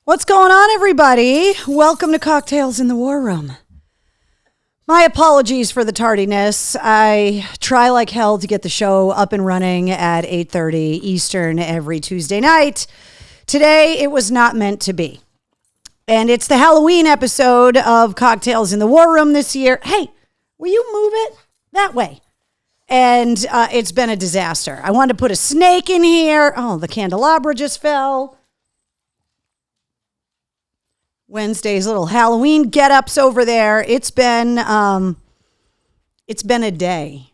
What's going on, everybody? Welcome to Cocktails in the War Room. My apologies for the tardiness. I try like hell to get the show up and running at 8:30 Eastern every Tuesday night. Today, it was not meant to be. And it's the Halloween episode of Cocktails in the War Room this year. Hey, will you move it that way? And it's been a disaster. I wanted to put a snake in here. Oh, the candelabra just fell. Wednesday's little Halloween get-ups over there. It's been a day.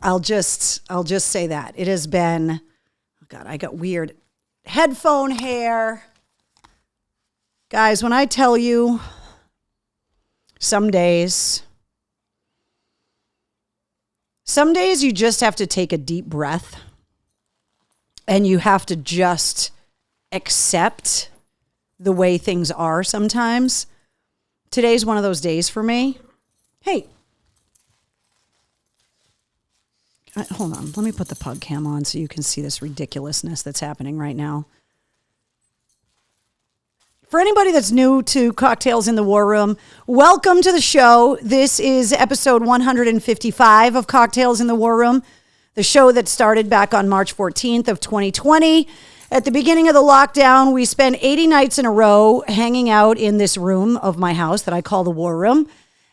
I'll just say that. It has been, oh God, I got weird headphone hair. Guys, when I tell you some days you just have to take a deep breath and you have to just accept the way things are sometimes. Today's one of those days for me. Hey. Hold on. Let me put the pug cam on so you can see this ridiculousness that's happening right now. For anybody that's new to Cocktails in the War Room, welcome to the show. This is episode 155 of Cocktails in the War Room, the show that started back on March 14th of 2020. At the beginning of the lockdown, we spent 80 nights in a row hanging out in this room of my house that I call the War Room.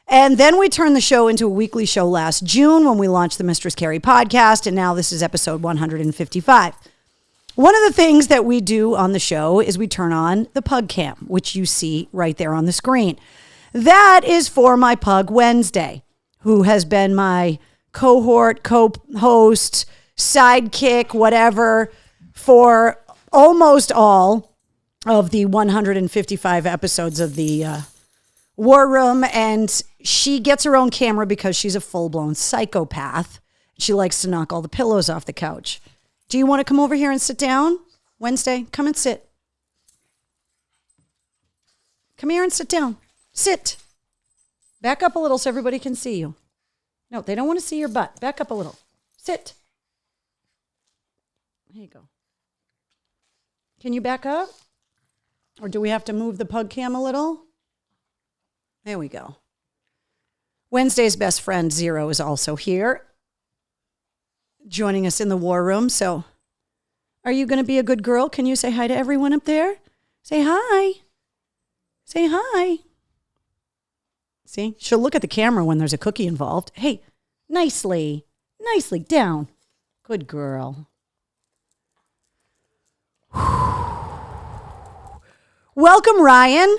And then we turned the show into a weekly show last June when we launched the Mistress Carrie podcast. And now this is episode 155. One of the things that we do on the show is we turn on the pug cam, which you see right there on the screen. That is for my pug Wednesday, who has been my cohort, co-host, sidekick, whatever, for almost all of the 155 episodes of the War Room. And she gets her own camera because she's a full-blown psychopath. She likes to knock all the pillows off the couch. Do you want to come over here and sit down? Wednesday, come and sit. Come here and sit down. Sit. Back up a little so everybody can see you. No, they don't want to see your butt. Back up a little. Sit. There you go. Can you back up? Or do we have to move the pug cam a little? There we go. Wednesday's best friend, Zero, is also here, joining us in the War Room. So are you going to be a good girl? Can you say hi to everyone up there? Say hi. Say hi. See, she'll look at the camera when there's a cookie involved. Hey, nicely down. Good girl. Welcome, Ryan.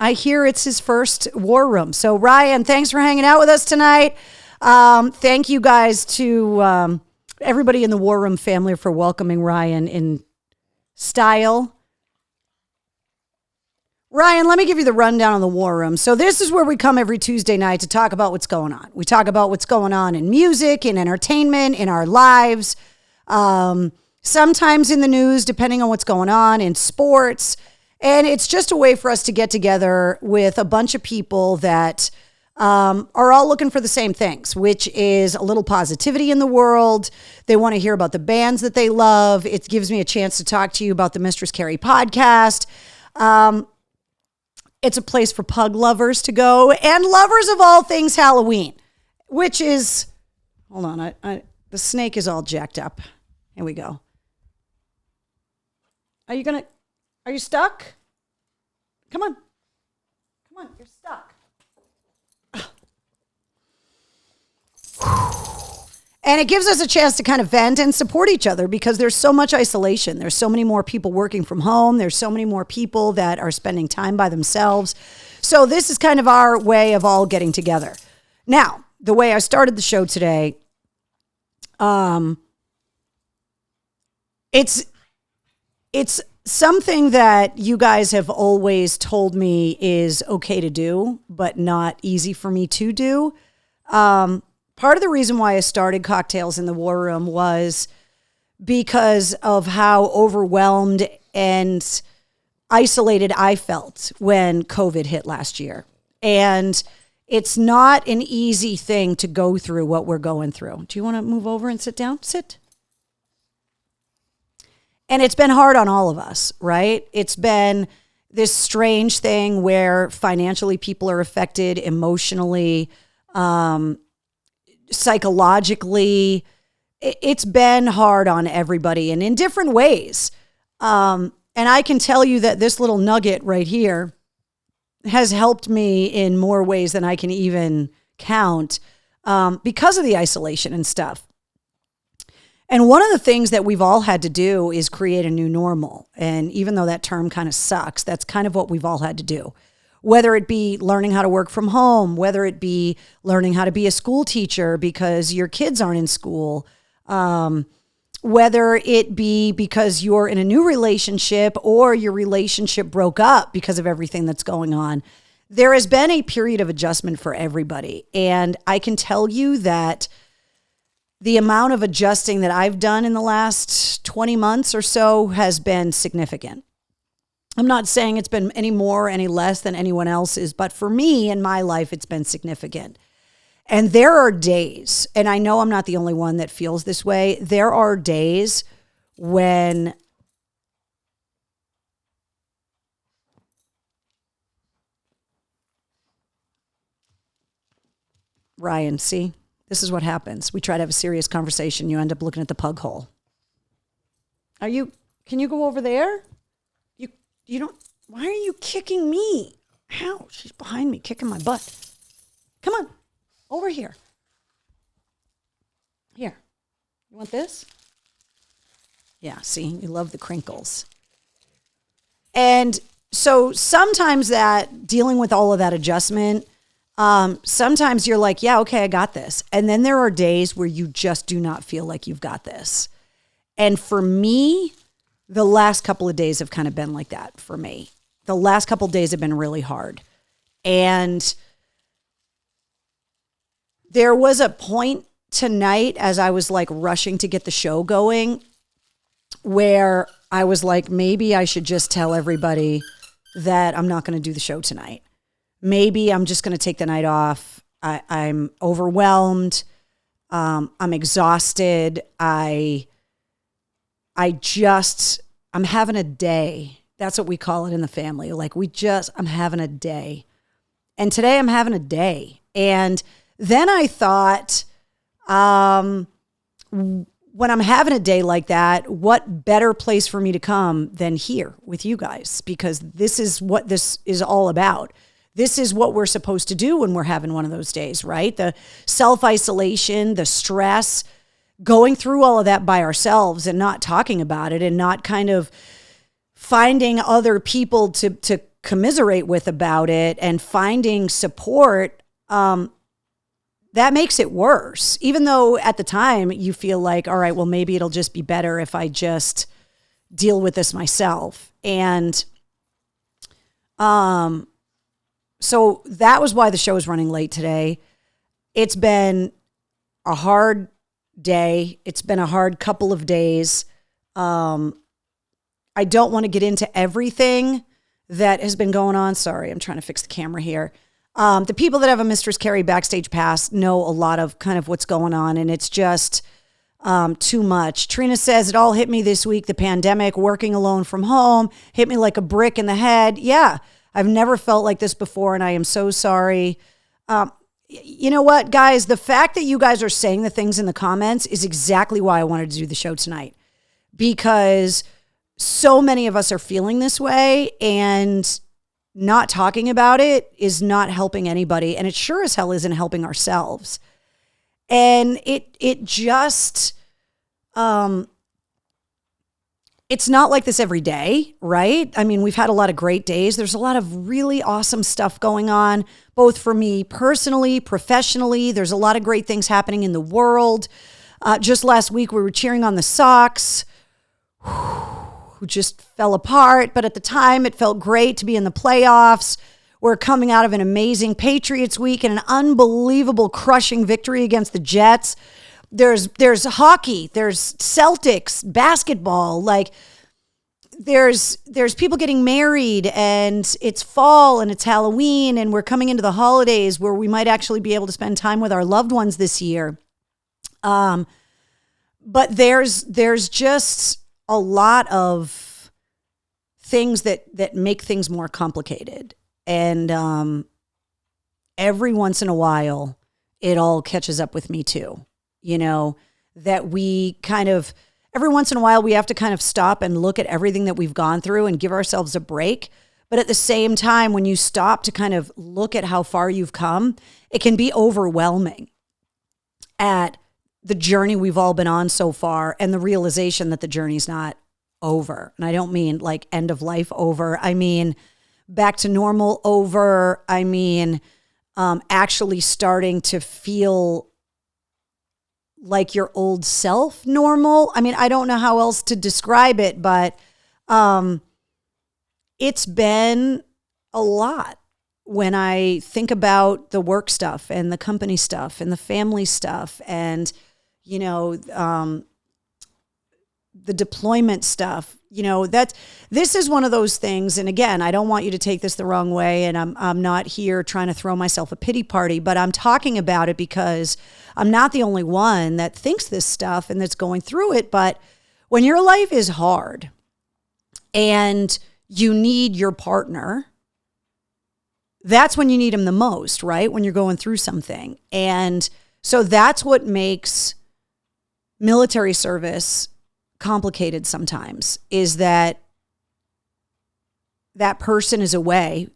I hear it's his first War Room. So, Ryan, thanks for hanging out with us tonight. Thank you guys to everybody in the War Room family for welcoming Ryan in style. Ryan, let me give you the rundown on the War Room. So this is where we come every Tuesday night to talk about what's going on. We talk about what's going on in music, in entertainment, in our lives, sometimes in the news, depending on what's going on, in sports. And it's just a way for us to get together with a bunch of people that are all looking for the same things, which is a little positivity in the world. They want to hear about the bands that they love. It gives me a chance to talk to you about the Mistress Carrie podcast. It's a place for pug lovers to go and lovers of all things Halloween, which is, hold on, the snake is all jacked up. Here we go. Are you stuck? Come on, you're stuck. And it gives us a chance to kind of vent and support each other because there's so much isolation. There's so many more people working from home. There's so many more people that are spending time by themselves. So this is kind of our way of all getting together. Now, the way I started the show today, it's something that you guys have always told me is okay to do, but not easy for me to do. Part of the reason why I started Cocktails in the War Room was because of how overwhelmed and isolated I felt when COVID hit last year. And it's not an easy thing to go through what we're going through. Do you want to move over and sit down? Sit. And it's been hard on all of us, right? It's been this strange thing where financially people are affected, emotionally, psychologically. It's been hard on everybody and in different ways. And I can tell you that this little nugget right here has helped me in more ways than I can even count because of the isolation and stuff. And one of the things that we've all had to do is create a new normal. And even though that term kind of sucks, that's kind of what we've all had to do. Whether it be learning how to work from home, whether it be learning how to be a school teacher because your kids aren't in school, whether it be because you're in a new relationship or your relationship broke up because of everything that's going on. There has been a period of adjustment for everybody. And I can tell you that the amount of adjusting that I've done in the last 20 months or so has been significant. I'm not saying it's been any more or any less than anyone else's, but for me in my life, it's been significant. And there are days, and I know I'm not the only one that feels this way, there are days when Ryan, see? This is what happens. We try to have a serious conversation. You end up looking at the pug hole. Can you go over there? You don't, why are you kicking me? Ow, she's behind me, kicking my butt. Come on, over here. Here, you want this? Yeah, see, you love the crinkles. And so sometimes that, dealing with all of that adjustment, sometimes you're like, yeah, okay, I got this. And then there are days where you just do not feel like you've got this. And for me, the last couple of days have kind of been like that for me. The last couple of days have been really hard. And there was a point tonight as I was like rushing to get the show going where I was like, maybe I should just tell everybody that I'm not going to do the show tonight. Maybe I'm just going to take the night off. I'm overwhelmed. I'm exhausted. I'm having a day. That's what we call it in the family. Like I'm having a day. And today I'm having a day. And then I thought, when I'm having a day like that, what better place for me to come than here with you guys? Because this is what this is all about. This is what we're supposed to do when we're having one of those days, right? The self-isolation, the stress, going through all of that by ourselves and not talking about it and not kind of finding other people to commiserate with about it and finding support, that makes it worse. Even though at the time you feel like, all right, well, maybe it'll just be better if I just deal with this myself. And so that was why the show is running late today. It's been a hard day. It's been a hard couple of days. I don't want to get into everything that has been going on. Sorry, I'm trying to fix the camera here. The people that have a Mistress Carrie backstage pass know a lot of kind of what's going on, and it's just too much. Trina says, it all hit me this week. The pandemic, working alone from home, hit me like a brick in the head. Yeah, I've never felt like this before, and I am so sorry. You know what, guys? The fact that you guys are saying the things in the comments is exactly why I wanted to do the show tonight, because so many of us are feeling this way, and not talking about it is not helping anybody, and it sure as hell isn't helping ourselves. And it just, it's not like this every day, right? I mean, we've had a lot of great days. There's a lot of really awesome stuff going on, both for me personally, professionally. There's a lot of great things happening in the world. Just last week, we were cheering on the Sox, who just fell apart. But at the time, it felt great to be in the playoffs. We're coming out of an amazing Patriots week and an unbelievable crushing victory against the Jets. There's hockey, there's Celtics, basketball, like there's people getting married, and it's fall and it's Halloween, and we're coming into the holidays where we might actually be able to spend time with our loved ones this year. But there's just a lot of things that make things more complicated. And every once in a while, it all catches up with me too. That we kind of, every once in a while, we have to kind of stop and look at everything that we've gone through and give ourselves a break. But at the same time, when you stop to kind of look at how far you've come, it can be overwhelming at the journey we've all been on so far and the realization that the journey's not over. And I don't mean like end of life over. I mean back to normal over. I mean actually starting to feel like your old self normal. I mean, I don't know how else to describe it, but it's been a lot when I think about the work stuff and the company stuff and the family stuff and, the deployment stuff. This is one of those things. And again, I don't want you to take this the wrong way. And I'm not here trying to throw myself a pity party, but I'm talking about it because I'm not the only one that thinks this stuff and that's going through it. But when your life is hard and you need your partner, that's when you need him the most, right? When you're going through something. And so that's what makes military service complicated sometimes, is that person is away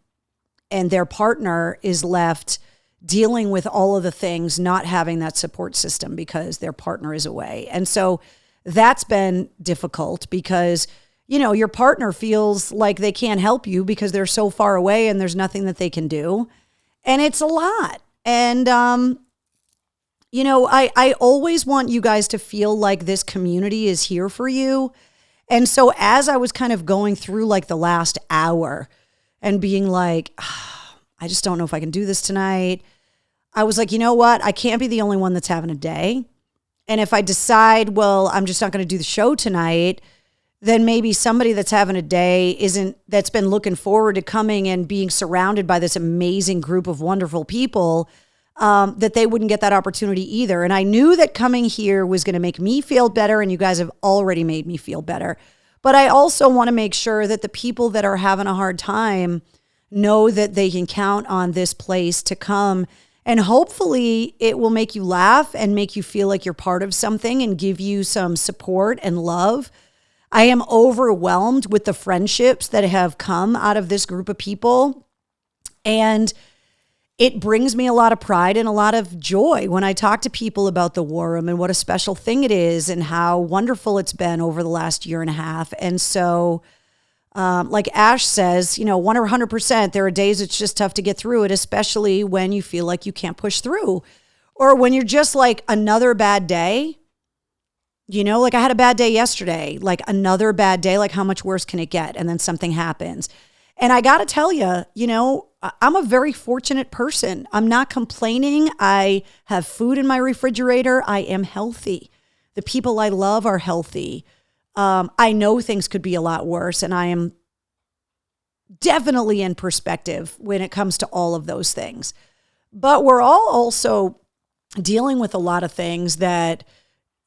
and their partner is left dealing with all of the things, not having that support system because their partner is away. And so that's been difficult because, your partner feels like they can't help you because they're so far away and there's nothing that they can do. And it's a lot. And, I always want you guys to feel like this community is here for you. And so as I was kind of going through like the last hour and being like, I just don't know if I can do this tonight, I was like, you know what? I can't be the only one that's having a day. And if I decide, well, I'm just not going to do the show tonight, then maybe somebody that's having a day that's been looking forward to coming and being surrounded by this amazing group of wonderful people, that they wouldn't get that opportunity either. And I knew that coming here was going to make me feel better, and you guys have already made me feel better. But I also want to make sure that the people that are having a hard time know that they can count on this place to come. And hopefully it will make you laugh and make you feel like you're part of something and give you some support and love. I am overwhelmed with the friendships that have come out of this group of people. And it brings me a lot of pride and a lot of joy when I talk to people about the War Room and what a special thing it is and how wonderful it's been over the last year and a half. And so, like Ash says, 100%, there are days it's just tough to get through it, especially when you feel like you can't push through or when you're just like another bad day. Like I had a bad day yesterday, like another bad day, like how much worse can it get? And then something happens. And I got to tell you, I'm a very fortunate person. I'm not complaining. I have food in my refrigerator. I am healthy. The people I love are healthy. I know things could be a lot worse, and I am definitely in perspective when it comes to all of those things. But we're all also dealing with a lot of things that,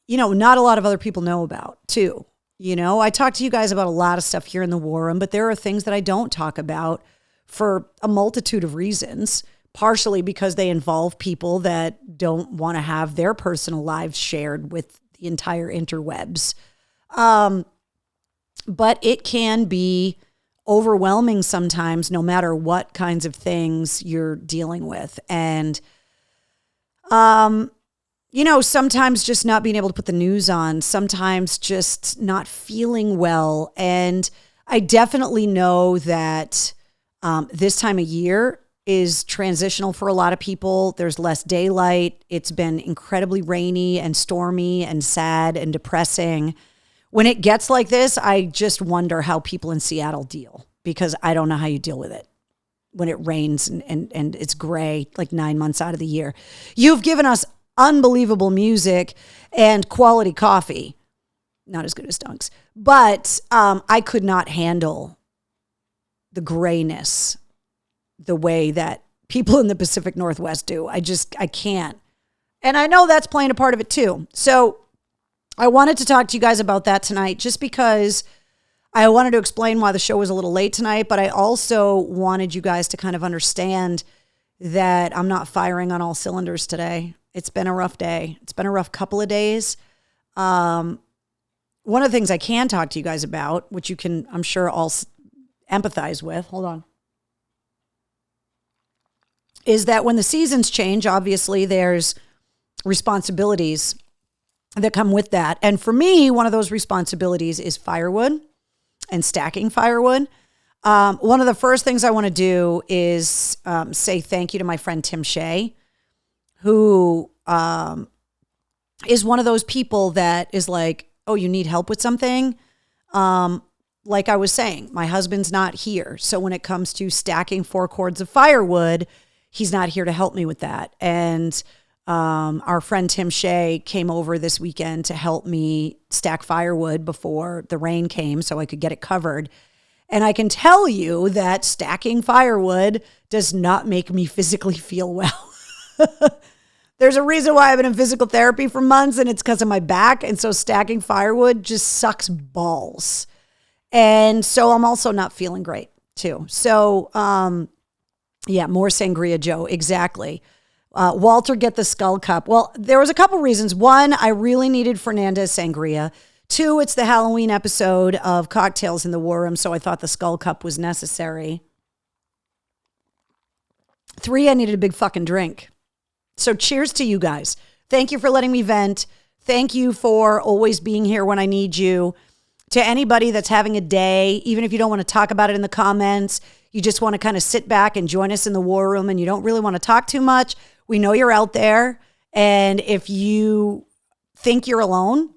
not a lot of other people know about too. I talk to you guys about a lot of stuff here in the War Room, but there are things that I don't talk about for a multitude of reasons, partially because they involve people that don't want to have their personal lives shared with the entire interwebs. But it can be overwhelming sometimes, no matter what kinds of things you're dealing with. And, sometimes just not being able to put the news on, sometimes just not feeling well. And I definitely know that this time of year is transitional for a lot of people. There's less daylight. It's been incredibly rainy and stormy and sad and depressing. When it gets like this, I just wonder how people in Seattle deal, because I don't know how you deal with it when it rains and it's gray like 9 months out of the year. You've given us unbelievable music and quality coffee. Not as good as Dunk's, but I could not handle the grayness the way that people in the Pacific Northwest do. I can't. And I know that's playing a part of it too. So I wanted to talk to you guys about that tonight just because I wanted to explain why the show was a little late tonight, but I also wanted you guys to kind of understand that I'm not firing on all cylinders today. It's been a rough day. It's been a rough couple of days. One of the things I can talk to you guys about, which you can, I'm sure, all empathize with, hold on, is that when the seasons change, obviously there's responsibilities that come with that. And for me, one of those responsibilities is firewood and stacking firewood. One of the first things I want to do is say thank you to my friend Tim Shea, who is one of those people that is like, oh, you need help with something? Like I was saying, my husband's not here. So when it comes to stacking 4 cords of firewood, he's not here to help me with that. And our friend Tim Shea came over this weekend to help me stack firewood before the rain came so I could get it covered. And I can tell you that stacking firewood does not make me physically feel well. There's a reason why I've been in physical therapy for months, and it's because of my back. And so stacking firewood just sucks balls. And so I'm also not feeling great too. So, yeah, more sangria, Joe. Exactly. Walter, get the skull cup. Well, there was a couple reasons. One, I really needed Fernandez sangria. 2, it's the Halloween episode of Cocktails in the War Room, so I thought the skull cup was necessary. 3, I needed a big fucking drink. So cheers to you guys. Thank you for letting me vent. Thank you for always being here when I need you. To anybody that's having a day, even if you don't want to talk about it in the comments, you just want to kind of sit back and join us in the war room and you don't really want to talk too much, we know you're out there. And if you think you're alone,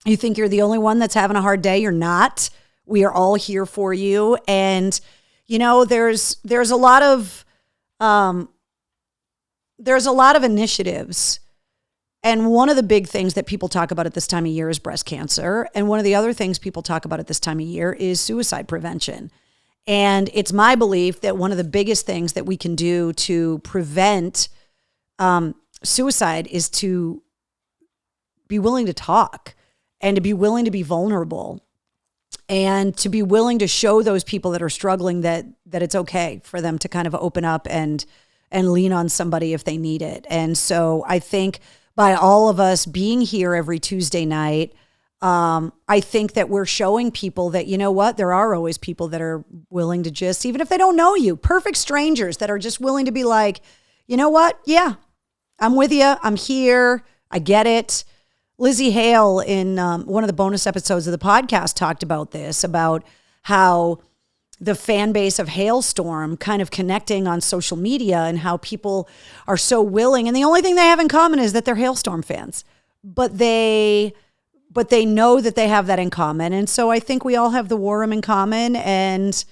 you think you're the only one that's having a hard day, you're not. We are all here for you. And, you know, there's a lot of initiatives. And one of the big things that people talk about at this time of year is breast cancer. And one of the other things people talk about at this time of year is suicide prevention. And it's my belief that one of the biggest things that we can do to prevent suicide is to be willing to talk and to be willing to be vulnerable and to be willing to show those people that are struggling that it's okay for them to kind of open up and lean on somebody if they need it. And so I think by all of us being here every Tuesday night, I think that we're showing people that, you know what, there are always people that are willing to just, even if they don't know you, perfect strangers that are just willing to be like, you know what? Yeah, I'm with you. I'm here. I get it. Lizzie Hale in one of the bonus episodes of the podcast talked about this, about how the fan base of Hailstorm kind of connecting on social media and how people are so willing. And the only thing they have in common is that they're Hailstorm fans, but they know that they have that in common. And so I think we all have the war room in common, and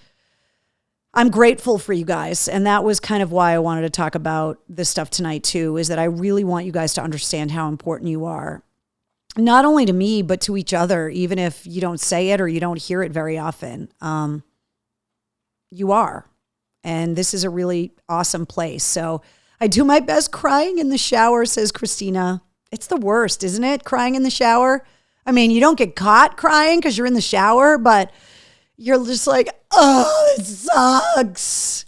I'm grateful for you guys. And that was kind of why I wanted to talk about this stuff tonight too, is that I really want you guys to understand how important you are. Not only to me, but to each other, even if you don't say it or you don't hear it very often. You are. And this is a really awesome place. So I do my best crying in the shower, says Christina. It's the worst, isn't it? Crying in the shower. I mean, you don't get caught crying because you're in the shower, but you're just like, oh, it sucks.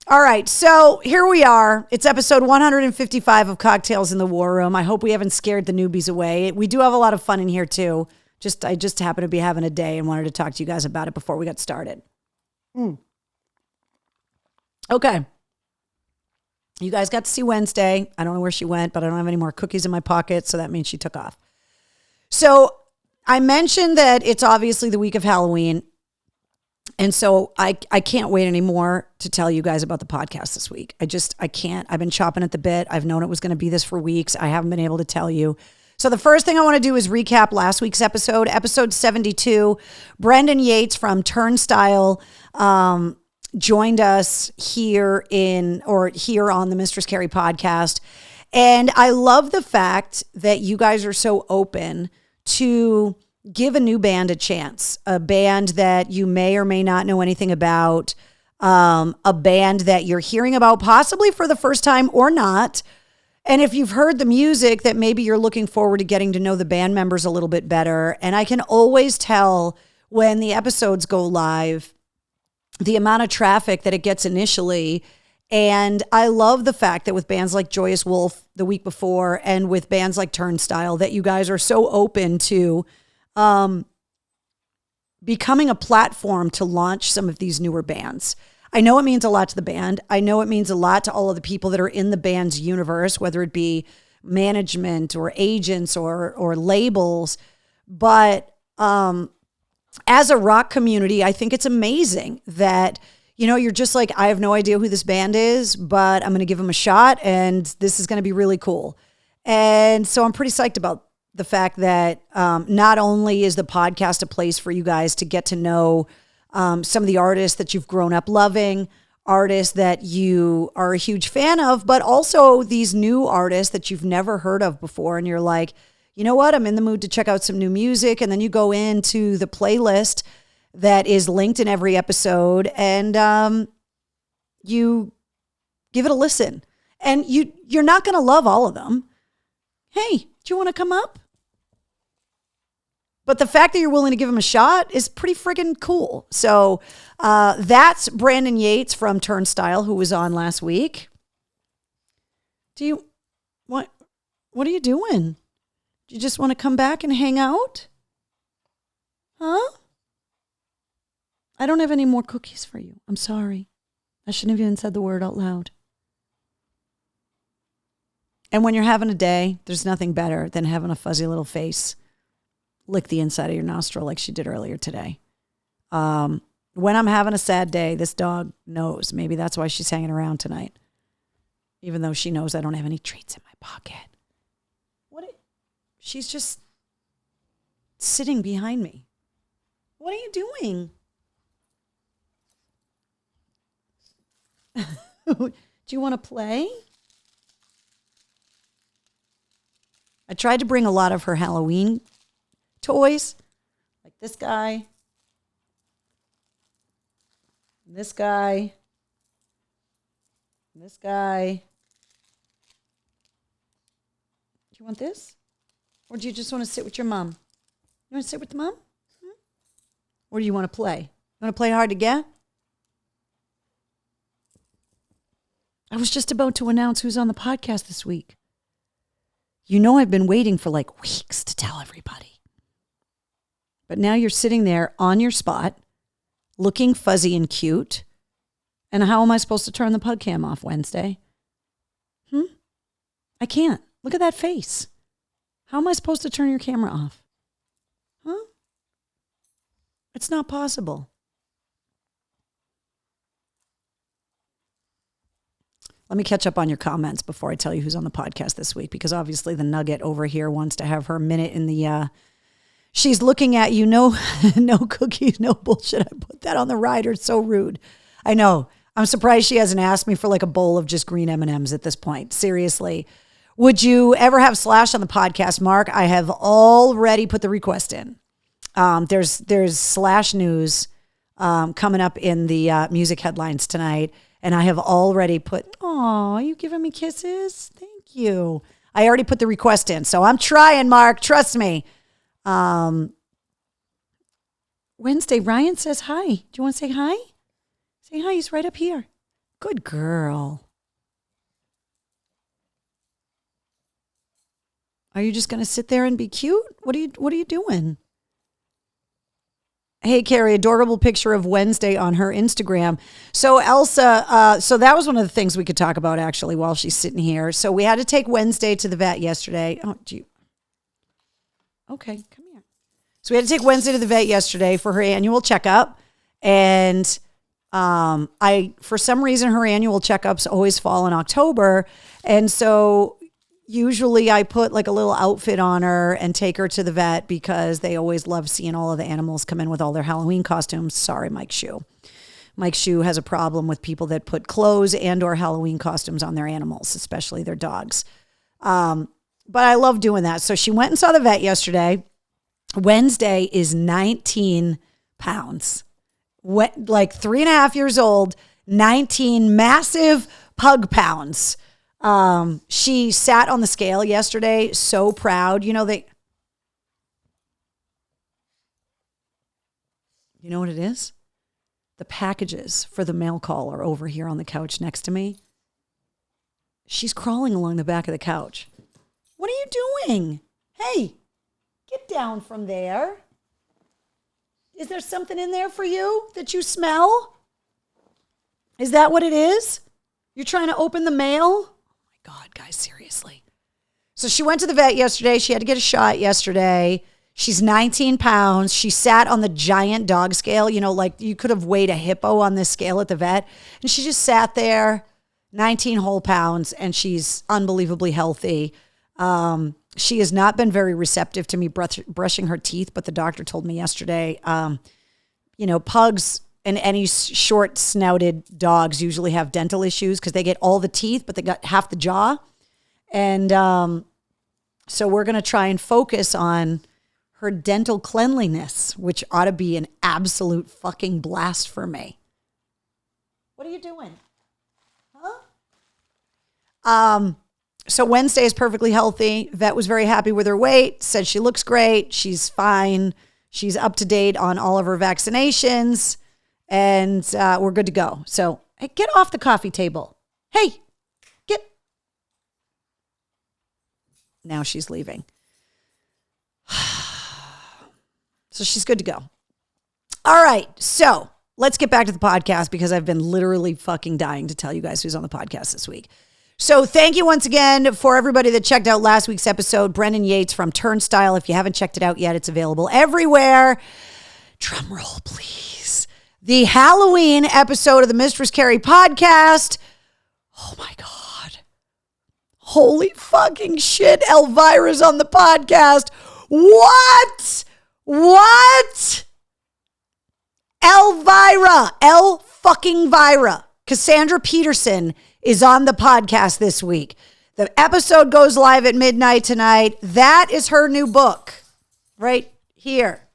All right, so here we are. It's episode 155 of Cocktails in the War Room. I hope we haven't scared the newbies away. We do have a lot of fun in here too. I just happened to be having a day and wanted to talk to you guys about it before we got started. Okay. You guys got to see Wednesday. I don't know where she went, but I don't have any more cookies in my pocket, so that means she took off. So I mentioned that it's obviously the week of Halloween. And so I can't wait anymore to tell you guys about the podcast this week. I can't. I've been chopping at the bit. I've known it was going to be this for weeks. I haven't been able to tell you. So the first thing I want to do is recap last week's episode 72. Brendan Yates from Turnstile joined us here on the Mistress Carrie podcast. And I love the fact that you guys are so open to give a new band a chance, a band that you may or may not know anything about, a band that you're hearing about possibly for the first time or not. And if you've heard the music, that maybe you're looking forward to getting to know the band members a little bit better. And I can always tell when the episodes go live, the amount of traffic that it gets initially. And I love the fact that with bands like Joyous Wolf the week before and with bands like Turnstile, that you guys are so open to becoming a platform to launch some of these newer bands. I know it means a lot to the band. I know it means a lot to all of the people that are in the band's universe, whether it be management or agents or labels. But as a rock community, I think it's amazing that, you're just like, I have no idea who this band is, but I'm going to give them a shot and this is going to be really cool. And so I'm pretty psyched about the fact that not only is the podcast a place for you guys to get to know some of the artists that you've grown up loving, artists that you are a huge fan of, but also these new artists that you've never heard of before. And you're like, you know what? I'm in the mood to check out some new music. And then you go into the playlist that is linked in every episode and you give it a listen. And you're not going to love all of them. Hey, do you want to come up? But the fact that you're willing to give them a shot is pretty friggin' cool. So that's Brandon Yates from Turnstile, who was on last week. What are you doing? Do you just want to come back and hang out? Huh? I don't have any more cookies for you. I'm sorry. I shouldn't have even said the word out loud. And when you're having a day, there's nothing better than having a fuzzy little face lick the inside of your nostril like she did earlier today. When I'm having a sad day, this dog knows. Maybe that's why she's hanging around tonight. Even though she knows I don't have any treats in my pocket. She's just sitting behind me. What are you doing? Do you want to play? I tried to bring a lot of her Halloween toys, like this guy, this guy, this guy. Do you want this? Or do you just want to sit with your mom? You want to sit with the mom? Or do you want to play? You want to play hard to get? I was just about to announce who's on the podcast this week. I've been waiting for like weeks to tell everybody. But now you're sitting there on your spot, looking fuzzy and cute. And how am I supposed to turn the podcast off Wednesday? I can't. Look at that face. How am I supposed to turn your camera off? Huh? It's not possible. Let me catch up on your comments before I tell you who's on the podcast this week, because obviously the nugget over here wants to have her minute in the, she's looking at you, no cookies, no bullshit. I put that on the rider. It's so rude. I know. I'm surprised she hasn't asked me for like a bowl of just green M&Ms at this point. Seriously. Would you ever have Slash on the podcast, Mark? I have already put the request in. There's Slash news coming up in the music headlines tonight. And I have already put, are you giving me kisses? Thank you. I already put the request in. So I'm trying, Mark. Trust me. Wednesday, Ryan says hi. Do you want to say hi? Say hi. He's right up here. Good girl. Are you just going to sit there and be cute? What are you doing? Hey, Carrie, adorable picture of Wednesday on her Instagram. So Elsa, so that was one of the things we could talk about actually while she's sitting here. So we had to take Wednesday to the vet yesterday. Oh, okay, come here. So we had to take Wednesday to the vet yesterday for her annual checkup. And for some reason, her annual checkups always fall in October. And so usually I put like a little outfit on her and take her to the vet because they always love seeing all of the animals come in with all their Halloween costumes. Sorry, Mike Shue. Mike Shue has a problem with people that put clothes and or Halloween costumes on their animals, especially their dogs. But I love doing that. So she went and saw the vet yesterday. Wednesday is 19 pounds. Like 3.5 years old, 19 massive pug pounds. She sat on the scale yesterday, so proud. You know what it is? The packages for the mail call are over here on the couch next to me. She's crawling along the back of the couch. What are you doing? Hey, get down from there. Is there something in there for you that you smell? Is that what it is? You're trying to open the mail? Oh my God, guys, seriously. So she went to the vet yesterday. She had to get a shot yesterday. She's 19 pounds. She sat on the giant dog scale, like you could have weighed a hippo on this scale at the vet. And she just sat there, 19 whole pounds, and she's unbelievably healthy. She has not been very receptive to me brushing her teeth, but the doctor told me yesterday, pugs and any short-snouted dogs usually have dental issues because they get all the teeth, but they got half the jaw. And so we're going to try and focus on her dental cleanliness, which ought to be an absolute fucking blast for me. What are you doing? Huh? So Wednesday is perfectly healthy. Vet was very happy with her weight, said she looks great. She's fine. She's up to date on all of her vaccinations, and we're good to go. So hey, get off the coffee table. Hey, get. Now she's leaving. So she's good to go. All right. So let's get back to the podcast because I've been literally fucking dying to tell you guys who's on the podcast this week. So thank you once again for everybody that checked out last week's episode. Brendan Yates from Turnstile. If you haven't checked it out yet, it's available everywhere. Drum roll, please. The Halloween episode of the Mistress Carrie podcast. Oh my God. Holy fucking shit. Elvira's on the podcast. What? Elvira. El-fucking-Vira. Cassandra Peterson is on the podcast this week. The episode goes live at midnight tonight. That is her new book right here.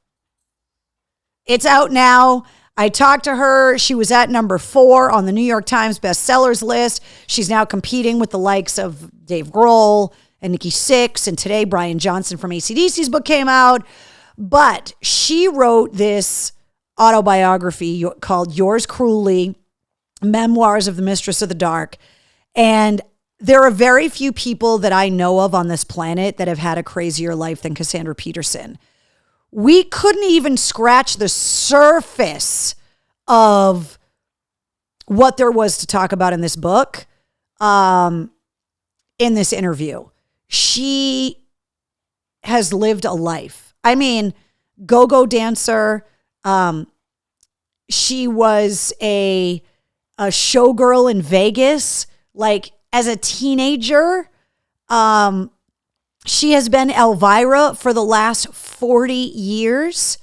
It's out now. I talked to her. She was at number 4 on the New York Times bestsellers list. She's now competing with the likes of Dave Grohl and Nikki Sixx. And today, Brian Johnson from AC/DC's book came out. But she wrote this autobiography called Yours Cruelly, Memoirs of the Mistress of the Dark. And there are very few people that I know of on this planet that have had a crazier life than Cassandra Peterson. We couldn't even scratch the surface of what there was to talk about in this book, in this interview. She has lived a life. I mean, go-go dancer. She was a showgirl in Vegas, like as a teenager. She has been Elvira for the last 40 years.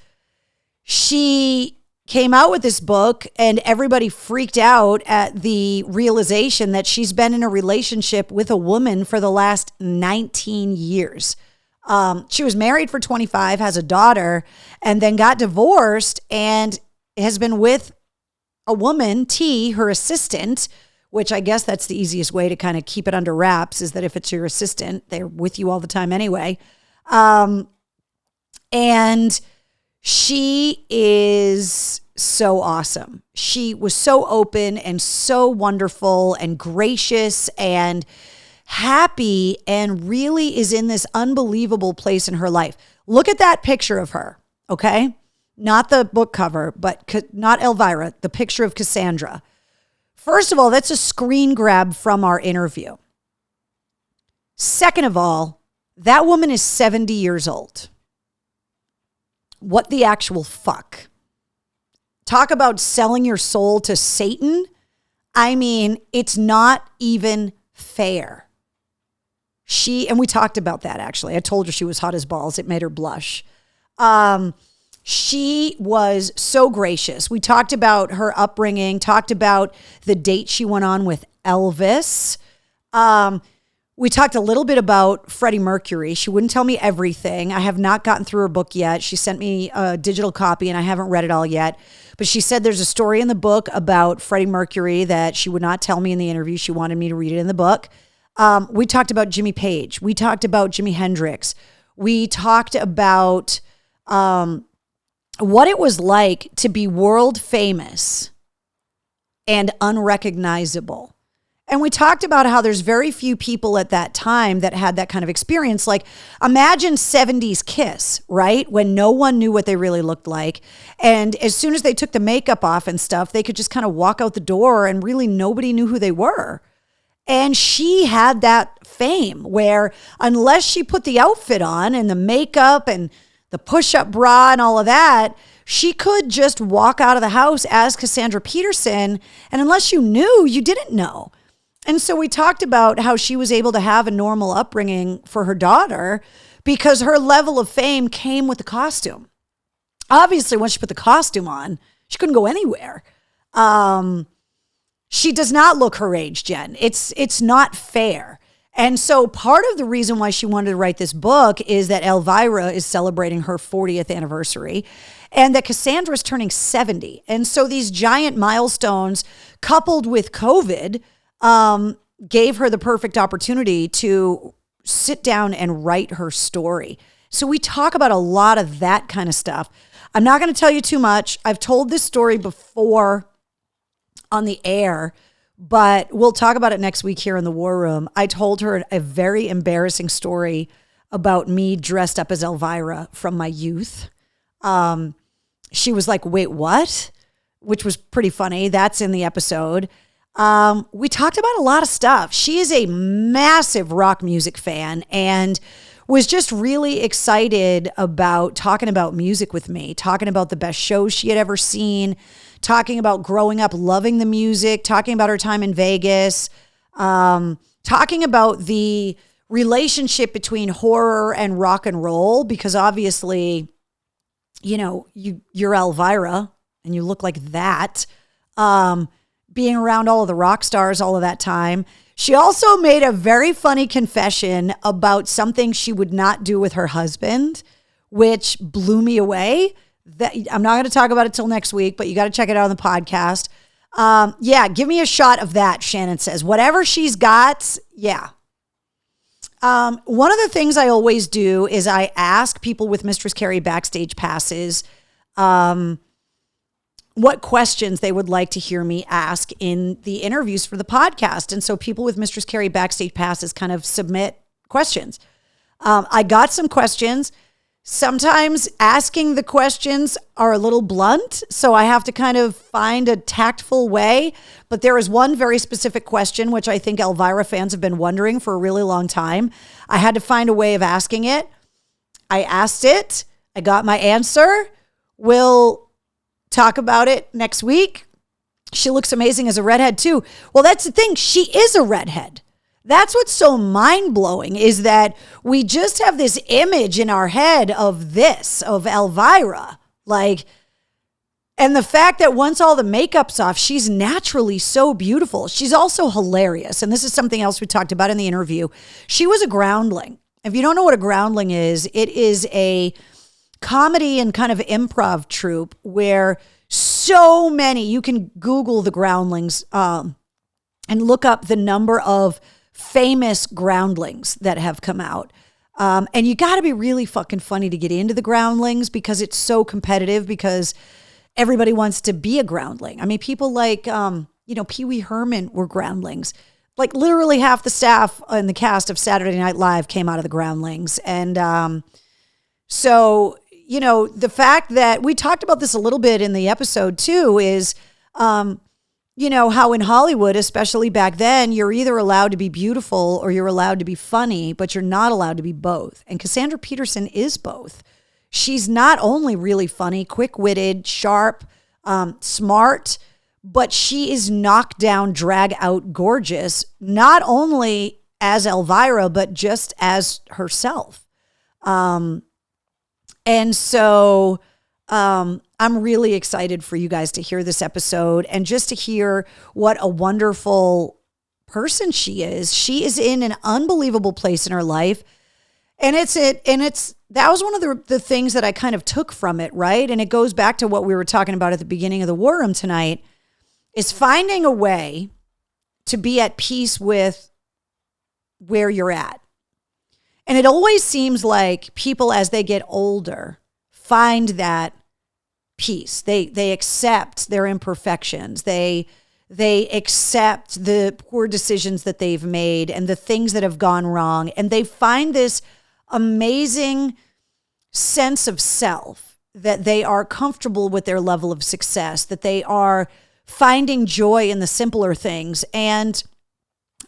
She came out with this book and everybody freaked out at the realization that she's been in a relationship with a woman for the last 19 years. She was married for 25, has a daughter, and then got divorced and has been with a woman, T, her assistant, which I guess that's the easiest way to kind of keep it under wraps, is that if it's your assistant, they're with you all the time anyway. And she is so awesome. She was so open and so wonderful and gracious and happy and really is in this unbelievable place in her life. Look at that picture of her, okay? Not the book cover, but not Elvira, the picture of Cassandra. First of all, that's a screen grab from our interview. Second of all, that woman is 70 years old. What the actual fuck? Talk about selling your soul to Satan. I mean, it's not even fair. And we talked about that actually. I told her she was hot as balls. It made her blush. She was so gracious. We talked about her upbringing, talked about the date she went on with Elvis. We talked a little bit about Freddie Mercury. She wouldn't tell me everything. I have not gotten through her book yet. She sent me a digital copy and I haven't read it all yet. But she said there's a story in the book about Freddie Mercury that she would not tell me in the interview. She wanted me to read it in the book. We talked about Jimmy Page. We talked about Jimi Hendrix. We talked about what it was like to be world famous and unrecognizable. And we talked about how there's very few people at that time that had that kind of experience. Like, imagine 70s Kiss, right? When no one knew what they really looked like. And as soon as they took the makeup off and stuff, they could just kind of walk out the door and really nobody knew who they were. And she had that fame where unless she put the outfit on and the makeup and the push-up bra and all of that, she could just walk out of the house as Cassandra Peterson. And unless you knew, you didn't know. And so we talked about how she was able to have a normal upbringing for her daughter because her level of fame came with the costume. Obviously, once she put the costume on, she couldn't go anywhere. She does not look her age, Jen. It's not fair. And so part of the reason why she wanted to write this book is that Elvira is celebrating her 40th anniversary and that Cassandra is turning 70. And so these giant milestones coupled with COVID gave her the perfect opportunity to sit down and write her story. So we talk about a lot of that kind of stuff. I'm not going to tell you too much. I've told this story before on the air, but we'll talk about it next week here in the War Room. I told her a very embarrassing story about me dressed up as Elvira from my youth. She was like, wait, what? Which was pretty funny. That's in the episode. We talked about a lot of stuff. She is a massive rock music fan and was just really excited about talking about music with me, talking about the best shows she had ever seen, talking about growing up loving the music, talking about her time in Vegas, talking about the relationship between horror and rock and roll, because obviously, you know, you're Elvira and you look like that. Being around all of the rock stars all of that time. She also made a very funny confession about something she would not do with her husband, which blew me away. That I'm not going to talk about it till next week, but you got to check it out on the podcast. Yeah, give me a shot of that, Shannon says. Whatever she's got, yeah. One of the things I always do is I ask people with Mistress Carrie backstage passes what questions they would like to hear me ask in the interviews for the podcast. And so people with Mistress Carrie backstage passes kind of submit questions. I got some questions. Sometimes asking the questions are a little blunt, so I have to kind of find a tactful way. But there is one very specific question, which I think Elvira fans have been wondering for a really long time. I had to find a way of asking it. I asked it. I got my answer. We'll talk about it next week. She looks amazing as a redhead too. Well, that's the thing. She is a redhead. That's what's so mind-blowing is that we just have this image in our head of Elvira. Like, and the fact that once all the makeup's off, she's naturally so beautiful. She's also hilarious. And this is something else we talked about in the interview. She was a groundling. If you don't know what a groundling is, it is a comedy and kind of improv troupe where so many, you can Google the Groundlings and look up the number of famous Groundlings that have come out. And you got to be really fucking funny to get into the Groundlings because it's so competitive because everybody wants to be a Groundling. I mean, people like, Pee Wee Herman were Groundlings. Like literally half the staff and the cast of Saturday Night Live came out of the Groundlings. And so, you know, the fact that we talked about this a little bit in the episode too is, you know, how in Hollywood, especially back then, you're either allowed to be beautiful or you're allowed to be funny, but you're not allowed to be both. And Cassandra Peterson is both. She's not only really funny, quick-witted, sharp, smart, but she is knocked down, drag out gorgeous, not only as Elvira, but just as herself. And so I'm really excited for you guys to hear this episode and just to hear what a wonderful person she is. She is in an unbelievable place in her life. And that was one of the things that I kind of took from it, right? And it goes back to what we were talking about at the beginning of the War Room tonight, is finding a way to be at peace with where you're at. And it always seems like people, as they get older, find that peace. They accept their imperfections. They accept the poor decisions that they've made and the things that have gone wrong. And they find this amazing sense of self, that they are comfortable with their level of success, that they are finding joy in the simpler things. And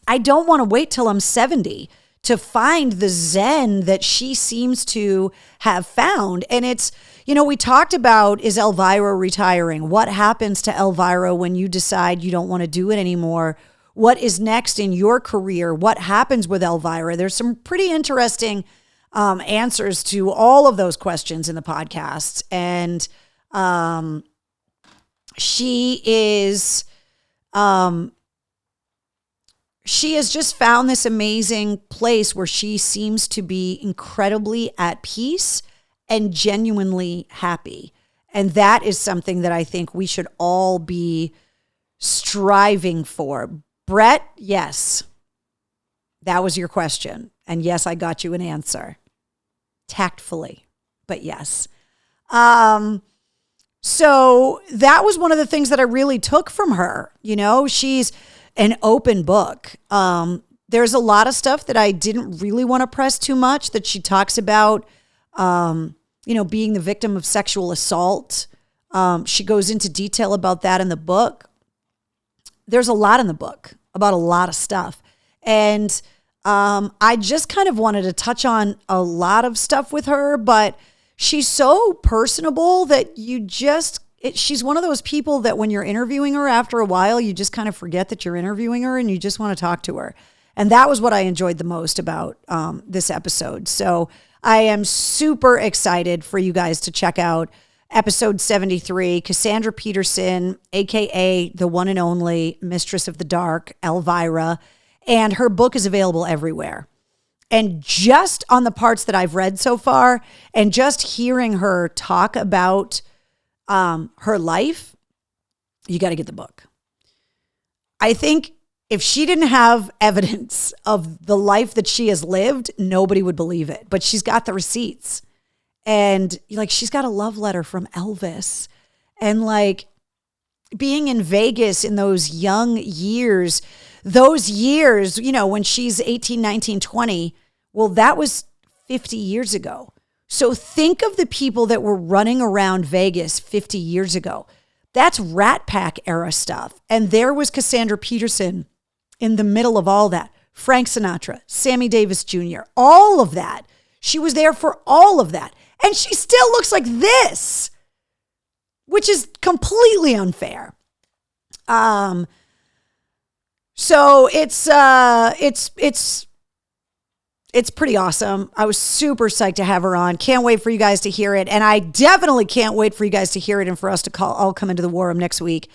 I don't want to wait till I'm 70 to find the zen that she seems to have found. And it's, we talked about, is Elvira retiring? What happens to Elvira when you decide you don't want to do it anymore? What is next in your career? What happens with Elvira? There's some pretty interesting answers to all of those questions in the podcast. And she has just found this amazing place where she seems to be incredibly at peace and genuinely happy. And that is something that I think we should all be striving for. Brett, yes, that was your question. And yes, I got you an answer. Tactfully, but yes. So that was one of the things that I really took from her. She's an open book. There's a lot of stuff that I didn't really want to press too much, that she talks about, being the victim of sexual assault. She goes into detail about that in the book. There's a lot in the book about a lot of stuff. And I just kind of wanted to touch on a lot of stuff with her, but she's so personable that she's one of those people that when you're interviewing her, after a while, you just kind of forget that you're interviewing her and you just want to talk to her. And that was what I enjoyed the most about this episode. So I am super excited for you guys to check out episode 73, Cassandra Peterson, AKA the one and only Mistress of the Dark, Elvira. And her book is available everywhere. And just on the parts that I've read so far, and just hearing her talk about her life, you got to get the book. I think if she didn't have evidence of the life that she has lived, nobody would believe it. But she's got the receipts. And she's got a love letter from Elvis. And being in Vegas in those young years, when she's 18, 19, 20, well, that was 50 years ago. So think of the people that were running around Vegas 50 years ago. That's Rat Pack era stuff. And there was Cassandra Peterson in the middle of all that. Frank Sinatra, Sammy Davis Jr., all of that. She was there for all of that. And she still looks like this, which is completely unfair. So it's pretty awesome. I was super psyched to have her on. Can't wait for you guys to hear it. And I definitely can't wait for you guys to hear it and for us to all come into the war room next week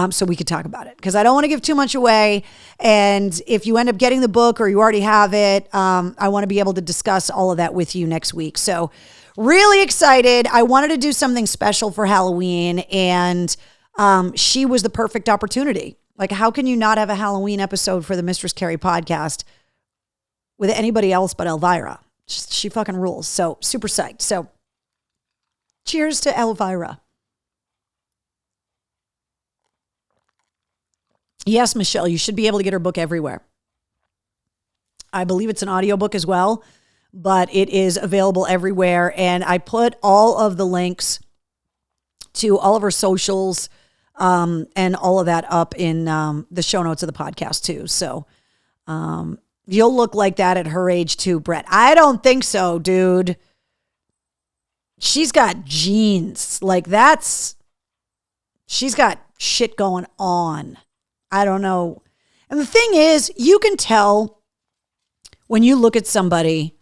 so we could talk about it. Because I don't want to give too much away. And if you end up getting the book or you already have it, I want to be able to discuss all of that with you next week. So really excited. I wanted to do something special for Halloween. And she was the perfect opportunity. How can you not have a Halloween episode for the Mistress Carrie podcast with anybody else but Elvira? She fucking rules. So super psyched. So cheers to Elvira. Yes, Michelle, you should be able to get her book everywhere. I believe it's an audiobook as well, but it is available everywhere. And I put all of the links to all of her socials and all of that up in the show notes of the podcast too. So you'll look like that at her age too, Brett. I don't think so, dude. She's got genes. She's got shit going on. I don't know. And the thing is, you can tell when you look at somebody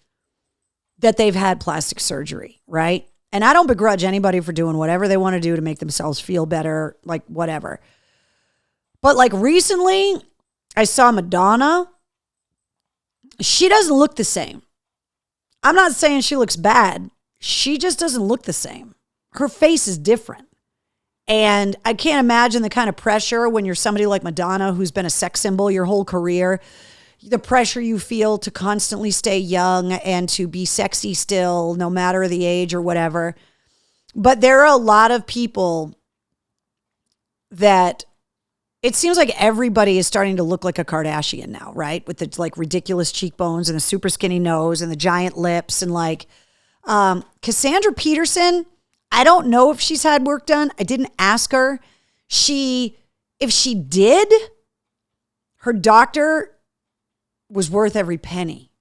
that they've had plastic surgery, right? And I don't begrudge anybody for doing whatever they want to do to make themselves feel better, whatever. But recently, I saw Madonna. She doesn't look the same. I'm not saying she looks bad. She just doesn't look the same. Her face is different. And I can't imagine the kind of pressure when you're somebody like Madonna, who's been a sex symbol your whole career. the pressure you feel to constantly stay young and to be sexy still, no matter the age or whatever. But there are a lot of people that it seems like everybody is starting to look like a Kardashian now, right? With the like ridiculous cheekbones and a super skinny nose and the giant lips and like Cassandra Peterson. I don't know if she's had work done. I didn't ask her. If she did, her doctor was worth every penny.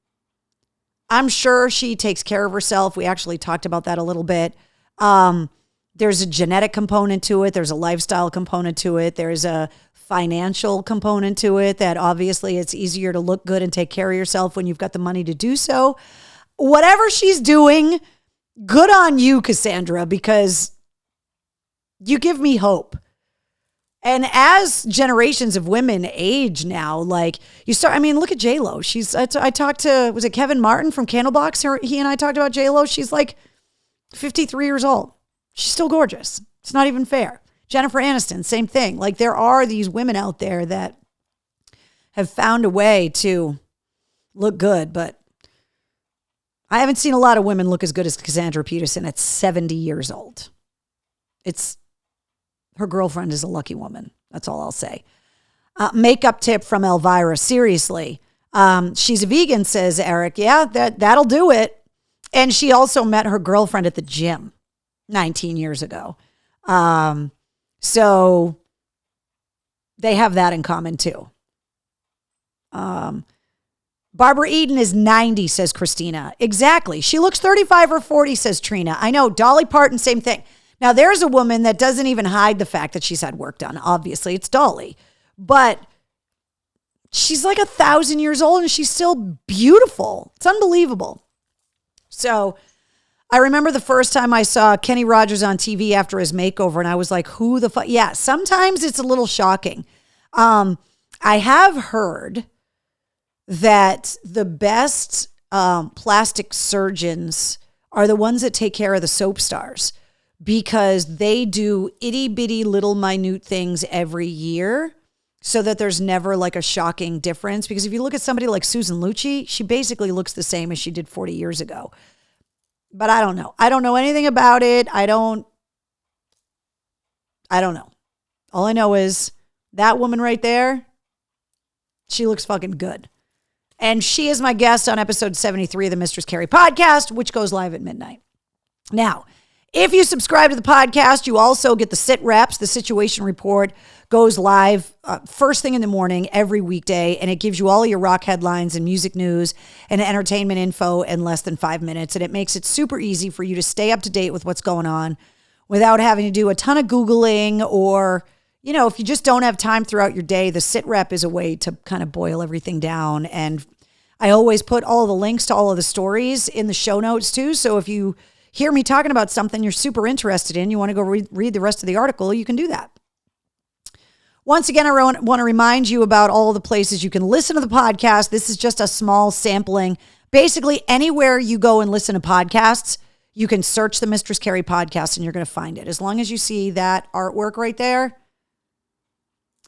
I'm sure she takes care of herself. We actually talked about that a little bit. There's a genetic component to it. There's a lifestyle component to it. There's a financial component to it that obviously it's easier to look good and take care of yourself when you've got the money to do so. Whatever she's doing, good on you, Cassandra, because you give me hope. And as generations of women age now, like you start, I mean, look at J-Lo. I talked to, was it Kevin Martin from Candlebox? He and I talked about J-Lo. She's like 53 years old. She's still gorgeous. It's not even fair. Jennifer Aniston, same thing. Like there are these women out there that have found a way to look good, but I haven't seen a lot of women look as good as Cassandra Peterson at 70 years old. Her girlfriend is a lucky woman. That's all I'll say. Makeup tip from Elvira. Seriously. She's a vegan, says Eric. Yeah, that'll do it. And she also met her girlfriend at the gym 19 years ago. So they have that in common too. Barbara Eden is 90, says Christina. Exactly. She looks 35 or 40, says Trina. I know. Dolly Parton, same thing. Now, there's a woman that doesn't even hide the fact that she's had work done. Obviously, it's Dolly. But she's like 1,000 years old and she's still beautiful. It's unbelievable. So I remember the first time I saw Kenny Rogers on TV after his makeover and I was like, who the fuck? Yeah, sometimes it's a little shocking. I have heard that the best plastic surgeons are the ones that take care of the soap stars because they do itty bitty little minute things every year so that there's never like a shocking difference. Because if you look at somebody like Susan Lucci, she basically looks the same as she did 40 years ago. But I don't know. I don't know anything about it. I don't know. All I know is that woman right there, she looks fucking good. And she is my guest on episode 73 of the Mistress Carrie podcast, which goes live at midnight. Now, if you subscribe to the podcast, you also get the sit reps. The situation report goes live first thing in the morning every weekday, and it gives you all your rock headlines and music news and entertainment info in less than 5 minutes. And it makes it super easy for you to stay up to date with what's going on without having to do a ton of Googling or, you know, if you just don't have time throughout your day, the sit rep is a way to kind of boil everything down. And I always put all the links to all of the stories in the show notes too. So if you hear me talking about something you're super interested in, you want to go read the rest of the article, you can do that. Once again, I want to remind you about all the places you can listen to the podcast. This is just a small sampling. Basically, anywhere you go and listen to podcasts, you can search the Mistress Carrie podcast and you're going to find it. As long as you see that artwork right there,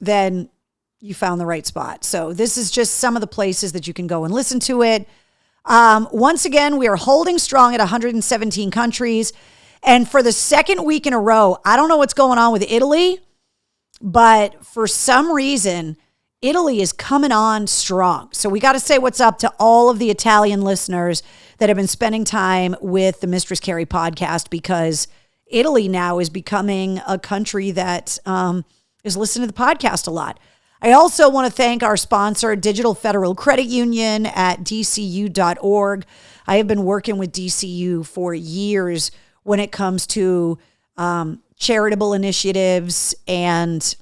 then you found the right spot. So this is just some of the places that you can go and listen to it. Once again, we are holding strong at 117 countries. And for the second week in a row, I don't know what's going on with Italy, but for some reason, Italy is coming on strong. So we got to say what's up to all of the Italian listeners that have been spending time with the Mistress Carrie podcast, because Italy now is becoming a country that is listening to the podcast a lot. I also want to thank our sponsor, Digital Federal Credit Union at dcu.org. I have been working with DCU for years when it comes to charitable initiatives and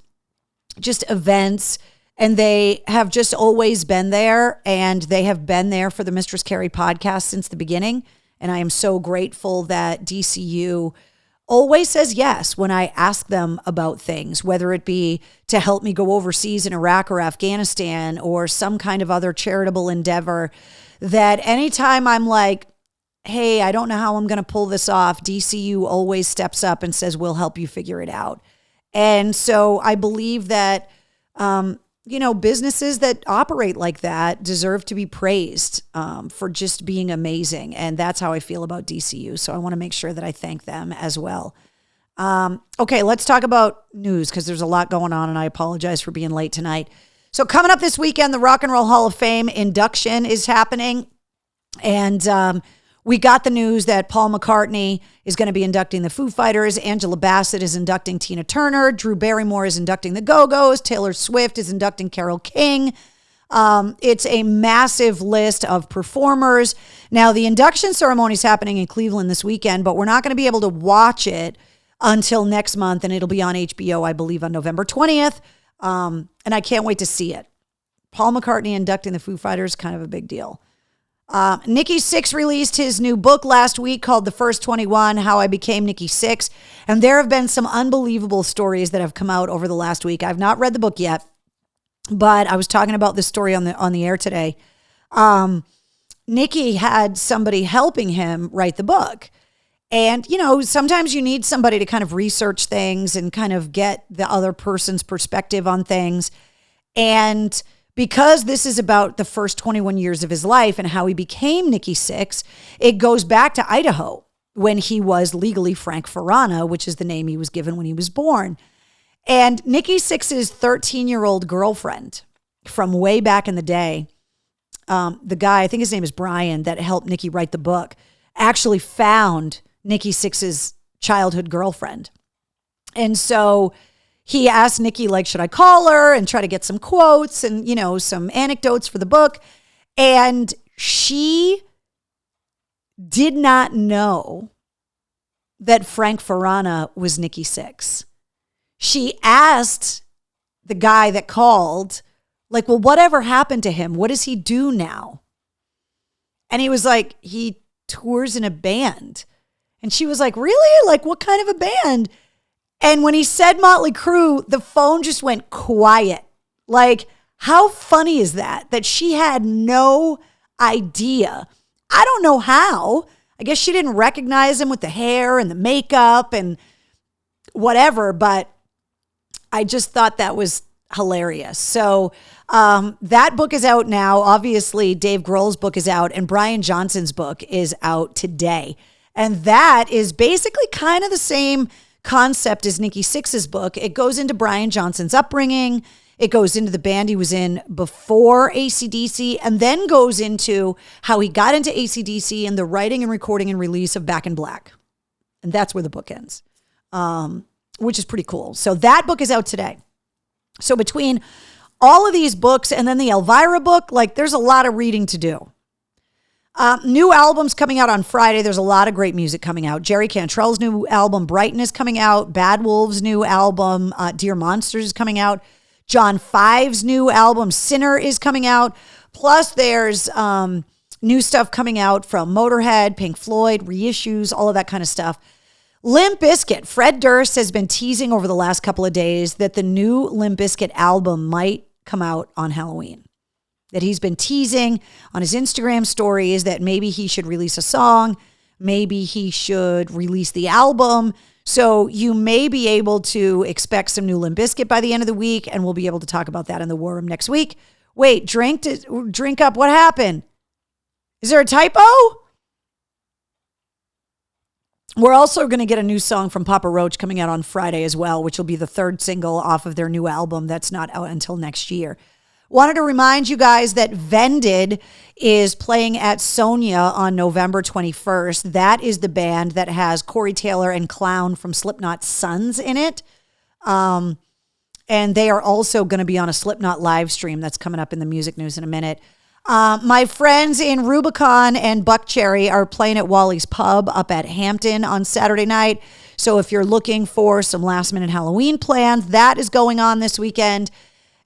just events. And they have just always been there. And they have been there for the Mistress Carrie podcast since the beginning. And I am so grateful that DCU always says yes when I ask them about things, whether it be to help me go overseas in Iraq or Afghanistan or some kind of other charitable endeavor, that anytime I'm like, hey, I don't know how I'm going to pull this off, DCU always steps up and says, we'll help you figure it out. And so I believe that businesses that operate like that deserve to be praised for just being amazing. And that's how I feel about DCU. So I want to make sure that I thank them as well. Okay, let's talk about news because there's a lot going on and I apologize for being late tonight. So coming up this weekend, the Rock and Roll Hall of Fame induction is happening. And we got the news that Paul McCartney is going to be inducting the Foo Fighters. Angela Bassett is inducting Tina Turner. Drew Barrymore is inducting the Go-Go's. Taylor Swift is inducting Carole King. It's a massive list of performers. Now, the induction ceremony is happening in Cleveland this weekend, but we're not going to be able to watch it until next month, and it'll be on HBO, I believe, on November 20th. And I can't wait to see it. Paul McCartney inducting the Foo Fighters, kind of a big deal. Nikki Sixx released his new book last week called The First 21, How I Became Nikki Sixx. And there have been some unbelievable stories that have come out over the last week. I've not read the book yet, but I was talking about this story on the air today. Nikki had somebody helping him write the book. And, sometimes you need somebody to kind of research things and kind of get the other person's perspective on things. And because this is about the first 21 years of his life and how he became Nikki Sixx, it goes back to Idaho when he was legally Frank Farana, which is the name he was given when he was born. And Nikki Sixx's 13-year-old girlfriend from way back in the day, the guy, I think his name is Brian, that helped Nikki write the book, actually found Nikki Sixx's childhood girlfriend. And so he asked Nikki, should I call her and try to get some quotes and, some anecdotes for the book? And she did not know that Frank Farana was Nikki Sixx. She asked the guy that called, well, whatever happened to him? What does he do now? And he was like, he tours in a band. And she was like, really? What kind of a band? And when he said Motley Crue, the phone just went quiet. How funny is that? That she had no idea. I don't know how. I guess she didn't recognize him with the hair and the makeup and whatever, but I just thought that was hilarious. So that book is out now. Obviously, Dave Grohl's book is out and Brian Johnson's book is out today. And that is basically kind of the same concept as Nikki Sixx's book. It goes into Brian Johnson's upbringing. It goes into the band he was in before AC/DC and then goes into how he got into AC/DC and the writing and recording and release of Back in Black. And that's where the book ends, which is pretty cool. So that book is out today. So between all of these books and then the Elvira book, there's a lot of reading to do. New albums coming out on Friday. There's a lot of great music coming out. Jerry Cantrell's new album, Brighton, is coming out. Bad Wolves' new album, Dear Monsters, is coming out. John Five's new album, Sinner, is coming out. Plus, there's new stuff coming out from Motorhead, Pink Floyd, reissues, all of that kind of stuff. Limp Bizkit. Fred Durst has been teasing over the last couple of days that the new Limp Bizkit album might come out on Halloween. That he's been teasing on his Instagram stories that maybe he should release a song, maybe he should release the album. So you may be able to expect some new Limp Bizkit by the end of the week, and we'll be able to talk about that in the War Room next week. Wait, drink up. What happened? Is there a typo? We're also going to get a new song from Papa Roach coming out on Friday as well, which will be the third single off of their new album that's not out until next year. Wanted to remind you guys that Vended is playing at Sonia on November 21st. That is the band that has Corey Taylor and Clown from Slipknot's sons in it. And they are also going to be on a Slipknot live stream that's coming up in the music news in a minute. My friends in Rubicon and Buckcherry are playing at Wally's Pub up at Hampton on Saturday night. So if you're looking for some last minute Halloween plans, that is going on this weekend.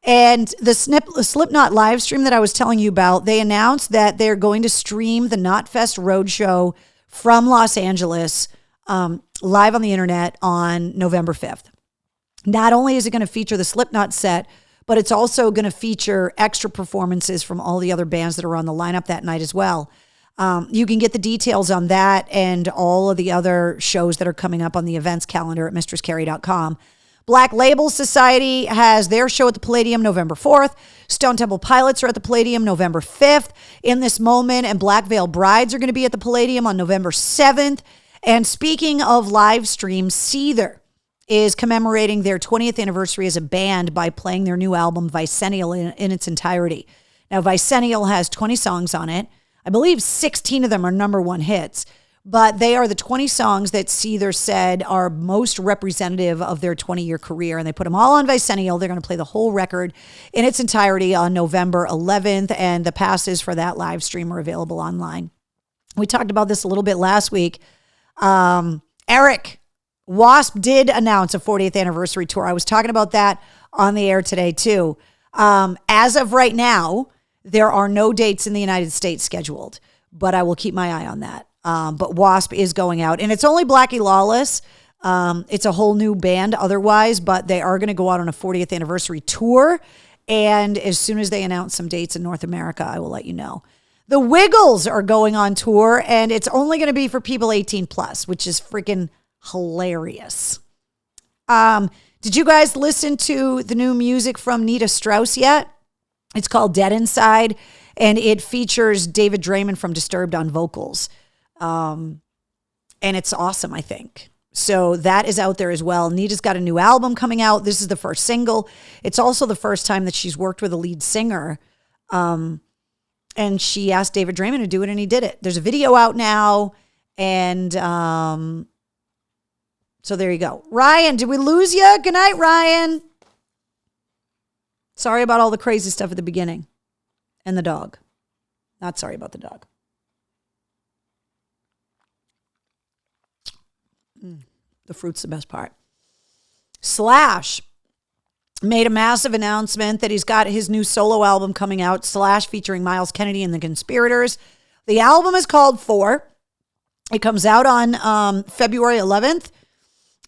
And the Slipknot live stream that I was telling you about, they announced that they're going to stream the Knotfest Roadshow from Los Angeles live on the internet on November 5th. Not only is it going to feature the Slipknot set, but it's also going to feature extra performances from all the other bands that are on the lineup that night as well. You can get the details on that and all of the other shows that are coming up on the events calendar at mistresscarrie.com. Black Label Society has their show at the Palladium November 4th. Stone Temple Pilots are at the Palladium November 5th. In This Moment and Black Veil Brides are going to be at the Palladium on November 7th. And speaking of live streams, Seether is commemorating their 20th anniversary as a band by playing their new album, Vicennial, in its entirety. Now, Vicennial has 20 songs on it. I believe 16 of them are number one hits, but they are the 20 songs that Seether said are most representative of their 20-year career, and they put them all on Vicennial. They're going to play the whole record in its entirety on November 11th, and the passes for that live stream are available online. We talked about this a little bit last week. Eric, Wasp did announce a 40th anniversary tour. I was talking about that on the air today too. As of right now, there are no dates in the United States scheduled, but I will keep my eye on that. But Wasp is going out, and it's only Blackie Lawless. It's a whole new band otherwise, but they are going to go out on a 40th anniversary tour. And as soon as they announce some dates in North America, I will let you know. The Wiggles are going on tour, and it's only going to be for people 18 plus, which is freaking hilarious. Did you guys listen to the new music from Nita Strauss yet? It's called Dead Inside, and it features David Draymond from Disturbed on vocals. And it's awesome, I think. So that is out there as well. Nita's got a new album coming out. This is the first single. It's also the first time that she's worked with a lead singer. And she asked David Draymond to do it, and he did it. There's a video out now, and so there you go. Ryan, did we lose you? Good night, Ryan. Sorry about all the crazy stuff at the beginning. And the dog. Not sorry about the dog. The fruit's the best part. Slash made a massive announcement that he's got his new solo album coming out, Slash featuring Miles Kennedy and the Conspirators. The album is called 4. It comes out on February 11th.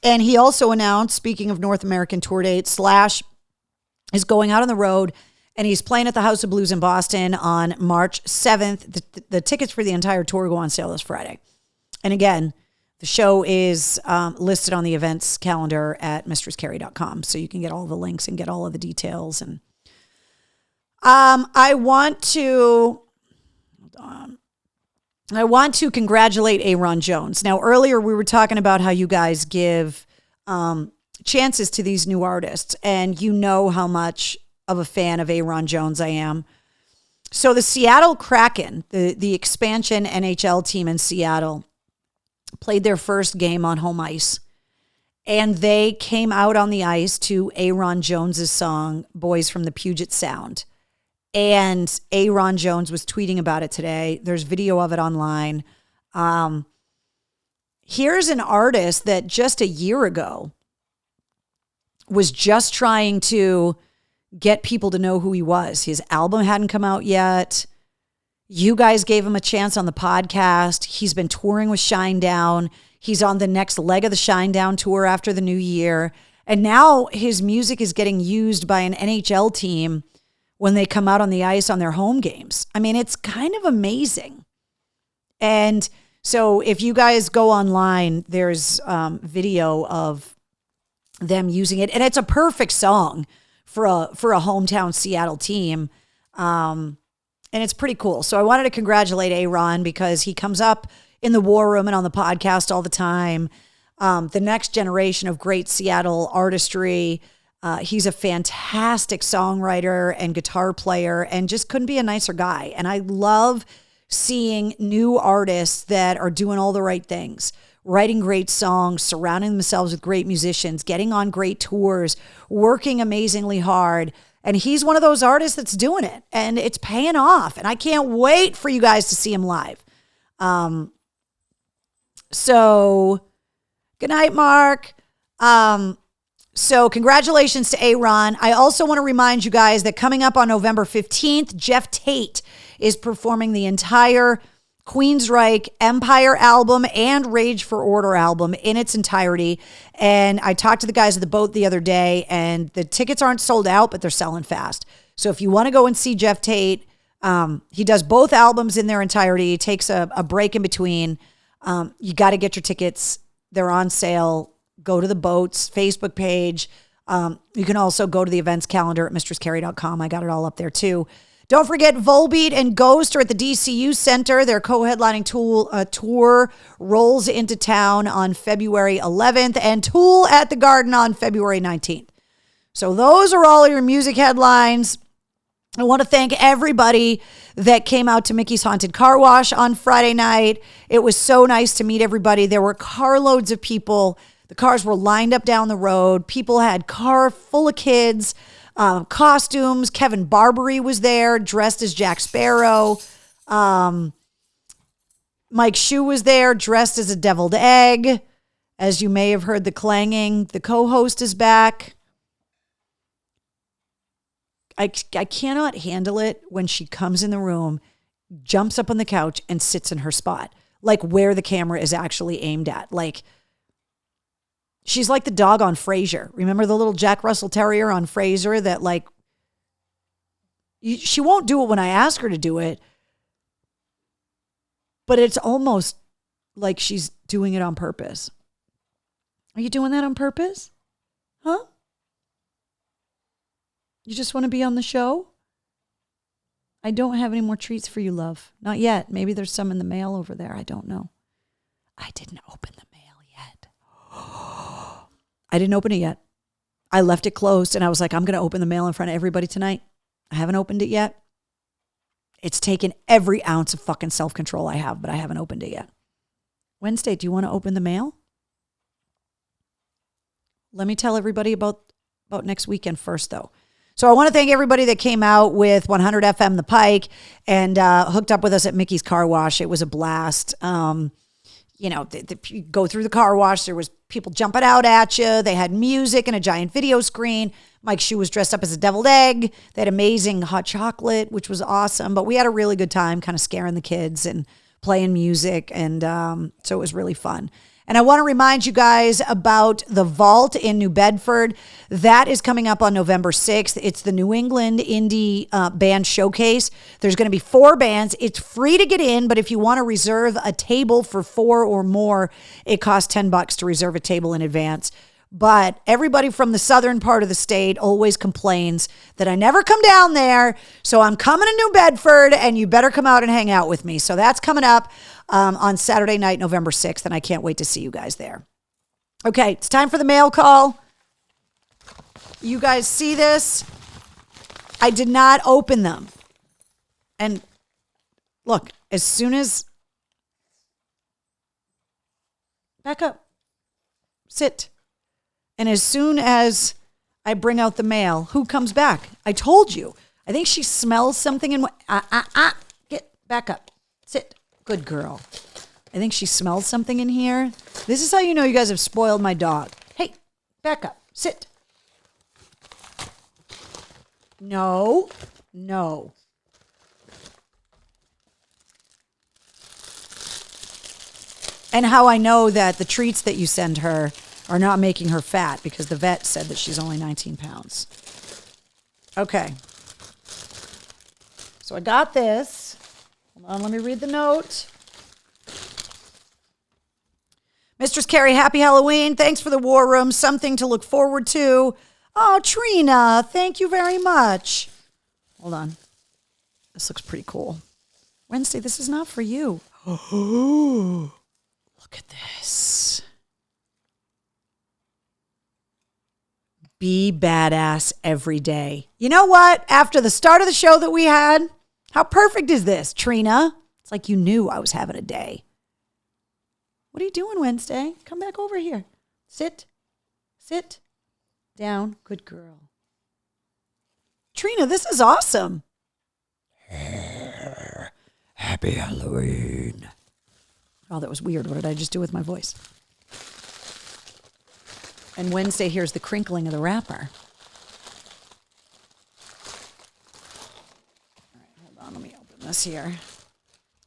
And he also announced, speaking of North American tour dates, Slash is going out on the road, and he's playing at the House of Blues in Boston on March 7th. The tickets for the entire tour go on sale this Friday. And again, the show is listed on the events calendar at mistresscarrie.com, so you can get all the links and get all of the details. And I want to congratulate Aaron Jones. Now, earlier we were talking about how you guys give chances to these new artists, and you know how much of a fan of Aaron Jones I am. So the Seattle Kraken, the expansion NHL team in Seattle, played their first game on home ice, and they came out on the ice to Aaron Jones's song, Boys from the Puget Sound. And Aaron Jones was tweeting about it today. There's video of it online. Here's an artist that just a year ago was just trying to get people to know who he was. His album hadn't come out yet. You guys gave him a chance on the podcast. He's been touring with Shinedown. He's on the next leg of the Shinedown tour after the new year. And now his music is getting used by an NHL team when they come out on the ice on their home games. I mean, it's kind of amazing. And so if you guys go online, there's video of them using it. And it's a perfect song for a hometown Seattle team. And it's pretty cool. So I wanted to congratulate Aaron because he comes up in the War Room and on the podcast all the time. The next generation of great Seattle artistry. He's a fantastic songwriter and guitar player and just couldn't be a nicer guy. And I love seeing new artists that are doing all the right things, writing great songs, surrounding themselves with great musicians, getting on great tours, working amazingly hard. And he's one of those artists that's doing it, and it's paying off. And I can't wait for you guys to see him live. So good night, Mark. So congratulations to Aaron. I also want to remind you guys that coming up on November 15th, Jeff Tate is performing the entire Queensryche Empire album and Rage for Order album in its entirety. And I talked to the guys at the boat the other day, and the tickets aren't sold out, but they're selling fast. So if you want to go and see Jeff Tate, he does both albums in their entirety. He takes a break in between. You got to get your tickets. They're on sale. Go to the boat's Facebook page. You can also go to the events calendar at mistresscarrie.com. I got it all up there too. Don't forget, Volbeat and Ghost are at the DCU Center. Their co-headlining tour rolls into town on February 11th, and Tool at the Garden on February 19th. So those are all your music headlines. I want to thank everybody that came out to Mickey's Haunted Car Wash on Friday night. It was so nice to meet everybody. There were carloads of people. The cars were lined up down the road. People had car full of kids. Costumes. Kevin Barbary was there, dressed as Jack Sparrow. Mike Shue was there, dressed as a deviled egg. As you may have heard the clanging, the co-host is back. I cannot handle it when she comes in the room, jumps up on the couch, and sits in her spot, like where the camera is actually aimed at. Like, she's like the dog on Frasier. Remember the little Jack Russell Terrier on Frasier that, like, she won't do it when I ask her to do it, but it's almost like she's doing it on purpose. Are you doing that on purpose? Huh? You just want to be on the show? I don't have any more treats for you, love. Not yet. Maybe there's some in the mail over there. I don't know. I didn't open the mail yet. I didn't open it yet. I left it closed and I was like, I'm going to open the mail in front of everybody tonight. I haven't opened it yet. It's taken every ounce of fucking self-control I have, but I haven't opened it yet. Wednesday, do you want to open the mail? Let me tell everybody about next weekend first, though. So I want to thank everybody that came out with 100 FM The Pike and hooked up with us at Mickey's Car Wash. It was a blast. You go through the car wash. There was people jumping out at you. They had music and a giant video screen. Mike Shue was dressed up as a deviled egg. They had amazing hot chocolate, which was awesome. But we had a really good time kind of scaring the kids and playing music. And so it was really fun. And I want to remind you guys about the Vault in New Bedford. That is coming up on November 6th. It's the New England Indie Band Showcase. There's going to be 4 bands. It's free to get in, but if you want to reserve a table for 4 or more, it costs $10 to reserve a table in advance. But everybody from the southern part of the state always complains that I never come down there. So I'm coming to New Bedford, and you better come out and hang out with me. So that's coming up on Saturday night, November 6th, and I can't wait to see you guys there. Okay, it's time for the mail call. You guys see this? I did not open them. And look, as soon as... Back up. Sit. And as soon as I bring out the mail, who comes back? I told you. I think she smells something in... Get back up. Sit. Good girl. I think she smells something in here. This is how you know you guys have spoiled my dog. Hey, back up. Sit. No. And how I know that the treats that you send her are not making her fat, because the vet said that she's only 19 pounds. Okay. So I got this. Hold on, let me read the note. Mistress Carrie, happy Halloween. Thanks for the War Room. Something to look forward to. Oh, Trina, thank you very much. Hold on. This looks pretty cool. Wednesday, this is not for you. Oh, look at this. Be badass every day. You know what? After the start of the show that we had, how perfect is this, Trina? It's like you knew I was having a day. What are you doing, Wednesday? Come back over here. Sit. Down. Good girl. Trina, this is awesome. Happy Halloween. Oh, that was weird. What did I just do with my voice? And Wednesday hears the crinkling of the wrapper. All right, hold on. Let me open this here.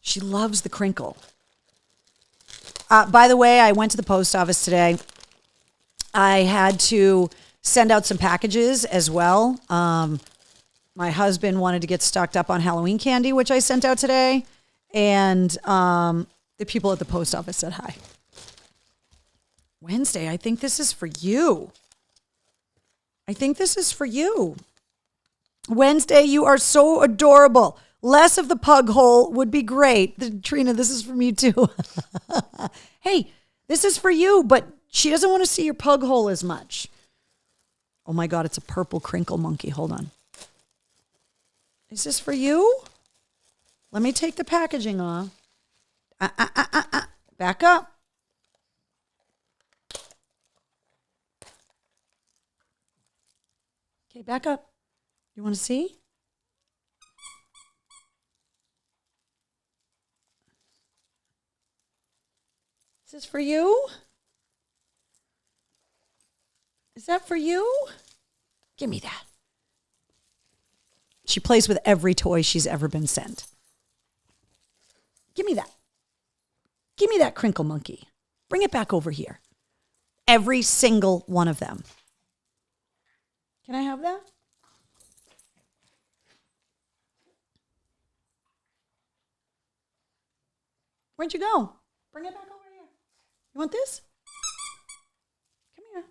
She loves the crinkle. By the way, I went to the post office today. I had to send out some packages as well. My husband wanted to get stocked up on Halloween candy, which I sent out today. And the people at the post office said hi. Wednesday, I think this is for you. I think this is for you. Wednesday, you are so adorable. Less of the pug hole would be great. Trina, this is from you too. Hey, this is for you, but she doesn't want to see your pug hole as much. Oh my God, it's a purple crinkle monkey. Hold on. Is this for you? Let me take the packaging off. Back up. Okay, back up. You want to see? Is this for you? Is that for you? Give me that. She plays with every toy she's ever been sent. Give me that. Give me that crinkle monkey. Bring it back over here. Every single one of them. Can I have that? Where'd you go? Bring it back over here. You want this? Come here.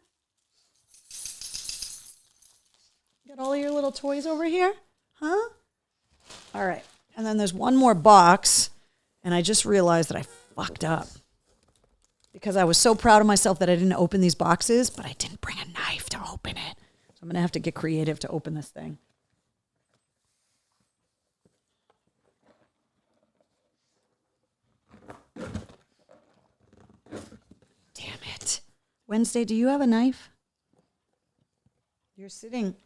Got all your little toys over here? Huh? All right. And then there's one more box, and I just realized that I fucked up because I was so proud of myself that I didn't open these boxes, but I didn't bring a knife to open it. So I'm going to have to get creative to open this thing. Damn it. Wednesday, do you have a knife? You're sitting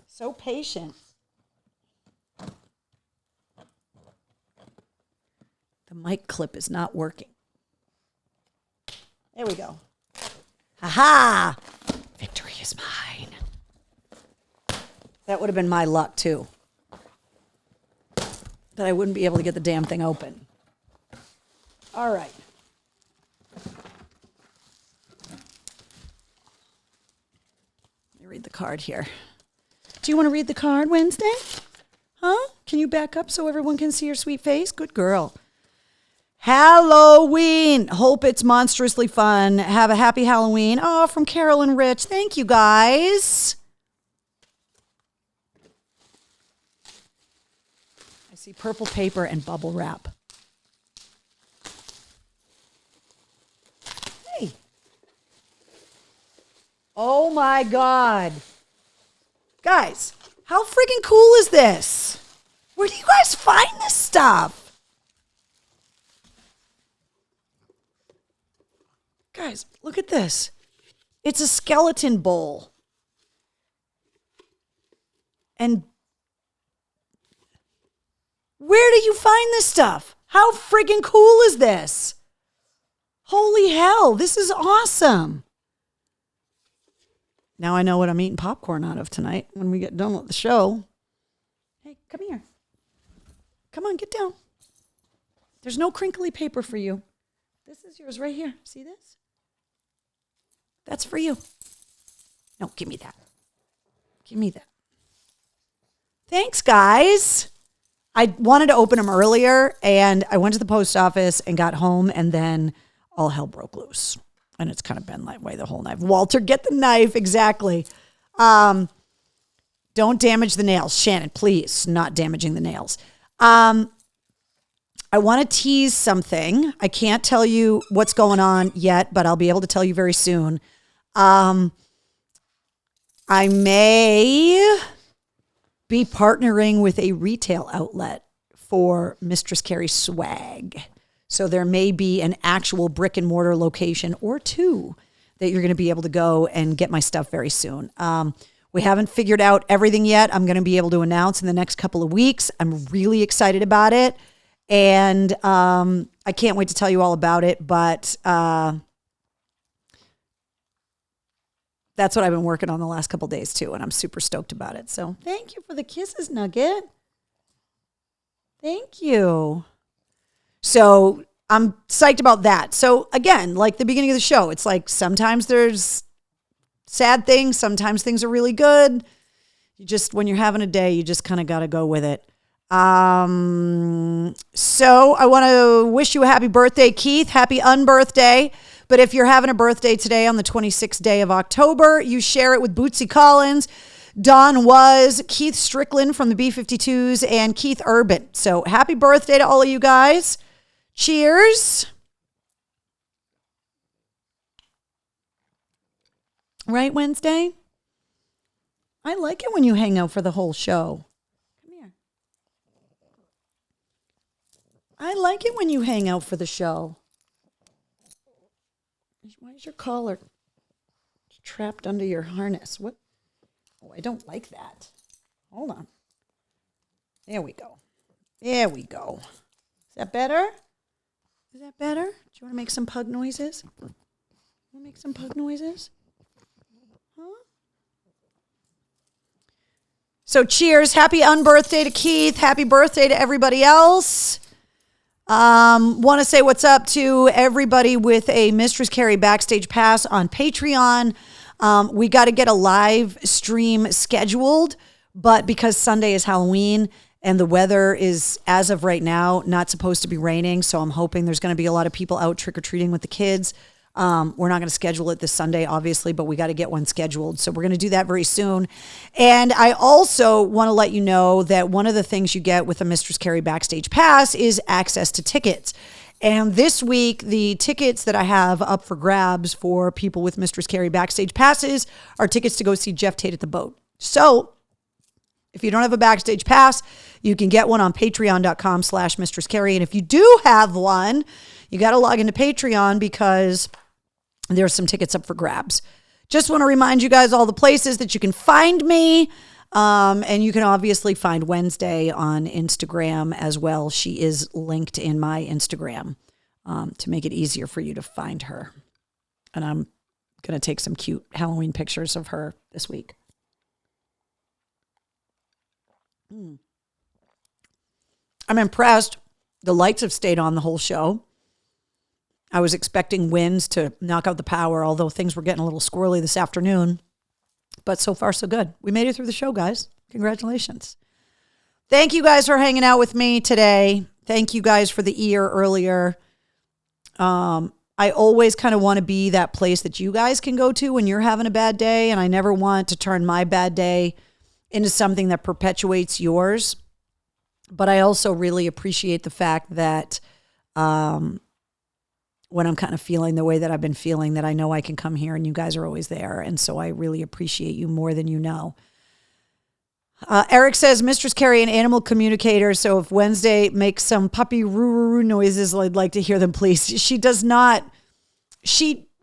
so patient. The mic clip is not working. There we go. Ha-ha! Victory is mine. That would have been my luck, too. That I wouldn't be able to get the damn thing open. All right. Let me read the card here. Do you want to read the card, Wednesday? Huh? Can you back up so everyone can see your sweet face? Good girl. Halloween. Hope it's monstrously fun. Have a happy Halloween. Oh, from Carol and Rich. Thank you, guys. I see purple paper and bubble wrap. Hey. Oh, my God. Guys, how freaking cool is this? Where do you guys find this stuff? Guys, look at this. It's a skeleton bowl. And where do you find this stuff? How freaking cool is this? Holy hell, this is awesome. Now I know what I'm eating popcorn out of tonight when we get done with the show. Hey, come here. Come on, get down. There's no crinkly paper for you. This is yours right here. See this? That's for you. No, give me that. Give me that. Thanks, guys. I wanted to open them earlier, and I went to the post office and got home, and then all hell broke loose. And it's kind of been that way the whole night. Walter, get the knife. Exactly. Don't damage the nails. Shannon, please, not damaging the nails. I want to tease something. I can't tell you what's going on yet, but I'll be able to tell you very soon. I may be partnering with a retail outlet for Mistress Carrie swag. So there may be an actual brick and mortar location or two that you're going to be able to go and get my stuff very soon. We haven't figured out everything yet. I'm going to be able to announce in the next couple of weeks. I'm really excited about it. And I can't wait to tell you all about it, but that's what I've been working on the last couple of days too, and I'm super stoked about it. So thank you for the kisses, Nugget. Thank you. So I'm psyched about that. So again, like the beginning of the show, it's like sometimes there's sad things, sometimes things are really good. You just, when you're having a day, you just kind of got to go with it. So I want to wish you a happy birthday, Keith. Happy unbirthday. But if you're having a birthday today on the 26th day of October, you share it with Bootsy Collins, Don Was, Keith Strickland from the B-52s, and Keith Urban. So happy birthday to all of you guys. Cheers. Right, Wednesday? I like it when you hang out for the whole show. Come here. I like it when you hang out for the show. Why is your collar trapped under your harness? What? Oh, I don't like that. Hold on. There we go. There we go. Is that better? Is that better? Do you want to make some pug noises? Want to make some pug noises? Huh? So cheers. Happy unbirthday to Keith. Happy birthday to everybody else. Want to say what's up to everybody with a Mistress Carrie Backstage Pass on Patreon. We got to get a live stream scheduled, but because Sunday is Halloween and the weather is, as of right now, not supposed to be raining, so I'm hoping there's going to be a lot of people out trick-or-treating with the kids. We're not going to schedule it this Sunday, obviously, but we got to get one scheduled. So we're going to do that very soon. And I also want to let you know that one of the things you get with a Mistress Carrie Backstage Pass is access to tickets. And this week, the tickets that I have up for grabs for people with Mistress Carrie Backstage Passes are tickets to go see Jeff Tate at the Boat. So if you don't have a Backstage Pass, you can get one on patreon.com/Mistress Carrie. And if you do have one, you got to log into Patreon because there's some tickets up for grabs. Just want to remind you guys all the places that you can find me. And you can obviously find Wednesday on Instagram as well. She is linked in my Instagram to make it easier for you to find her. And I'm going to take some cute Halloween pictures of her this week. I'm impressed. The lights have stayed on the whole show. I was expecting winds to knock out the power, although things were getting a little squirrely this afternoon. But so far, so good. We made it through the show, guys. Congratulations. Thank you guys for hanging out with me today. Thank you guys for the ear earlier. I always kind of want to be that place that you guys can go to when you're having a bad day. And I never want to turn my bad day into something that perpetuates yours. But I also really appreciate the fact that when I'm kind of feeling the way that I've been feeling, that I know I can come here and you guys are always there. And so I really appreciate you more than you know. Eric says, Mistress Carrie, an animal communicator. So if Wednesday makes some puppy roo-roo-roo noises, I'd like to hear them, please. She does not.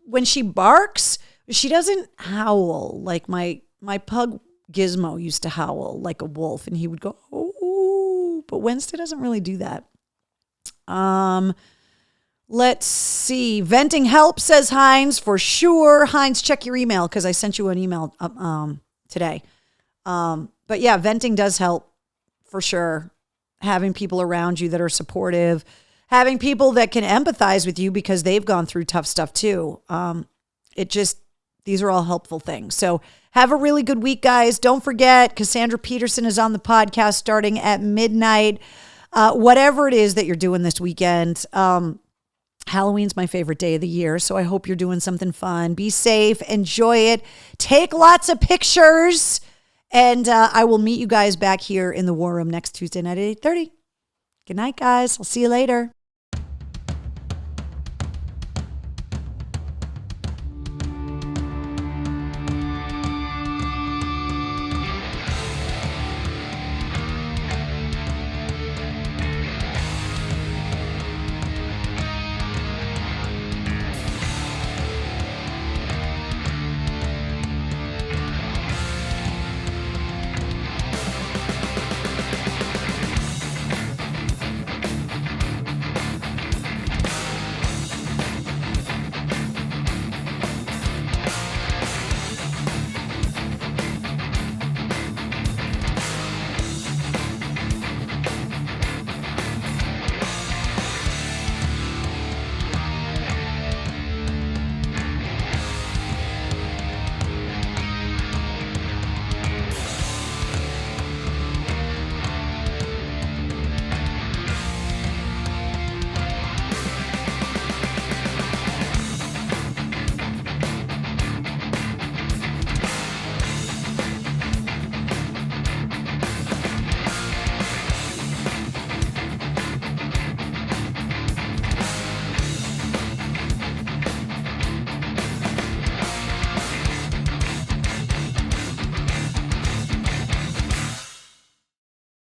When she barks, she doesn't howl. Like my pug Gizmo used to howl like a wolf and he would go, oh, but Wednesday doesn't really do that. Let's see. Venting helps, says Heinz, for sure. Heinz, check your email because I sent you an email today. But yeah, venting does help for sure. Having people around you that are supportive, having people that can empathize with you because they've gone through tough stuff too. These are all helpful things. So have a really good week, guys. Don't forget, Cassandra Peterson is on the podcast starting at midnight. Whatever it is that you're doing this weekend, Halloween's my favorite day of the year, so I hope you're doing something fun. Be safe, enjoy it, take lots of pictures, and I will meet you guys back here in the War Room next Tuesday night at 8:30. Good night, guys. I'll see you later.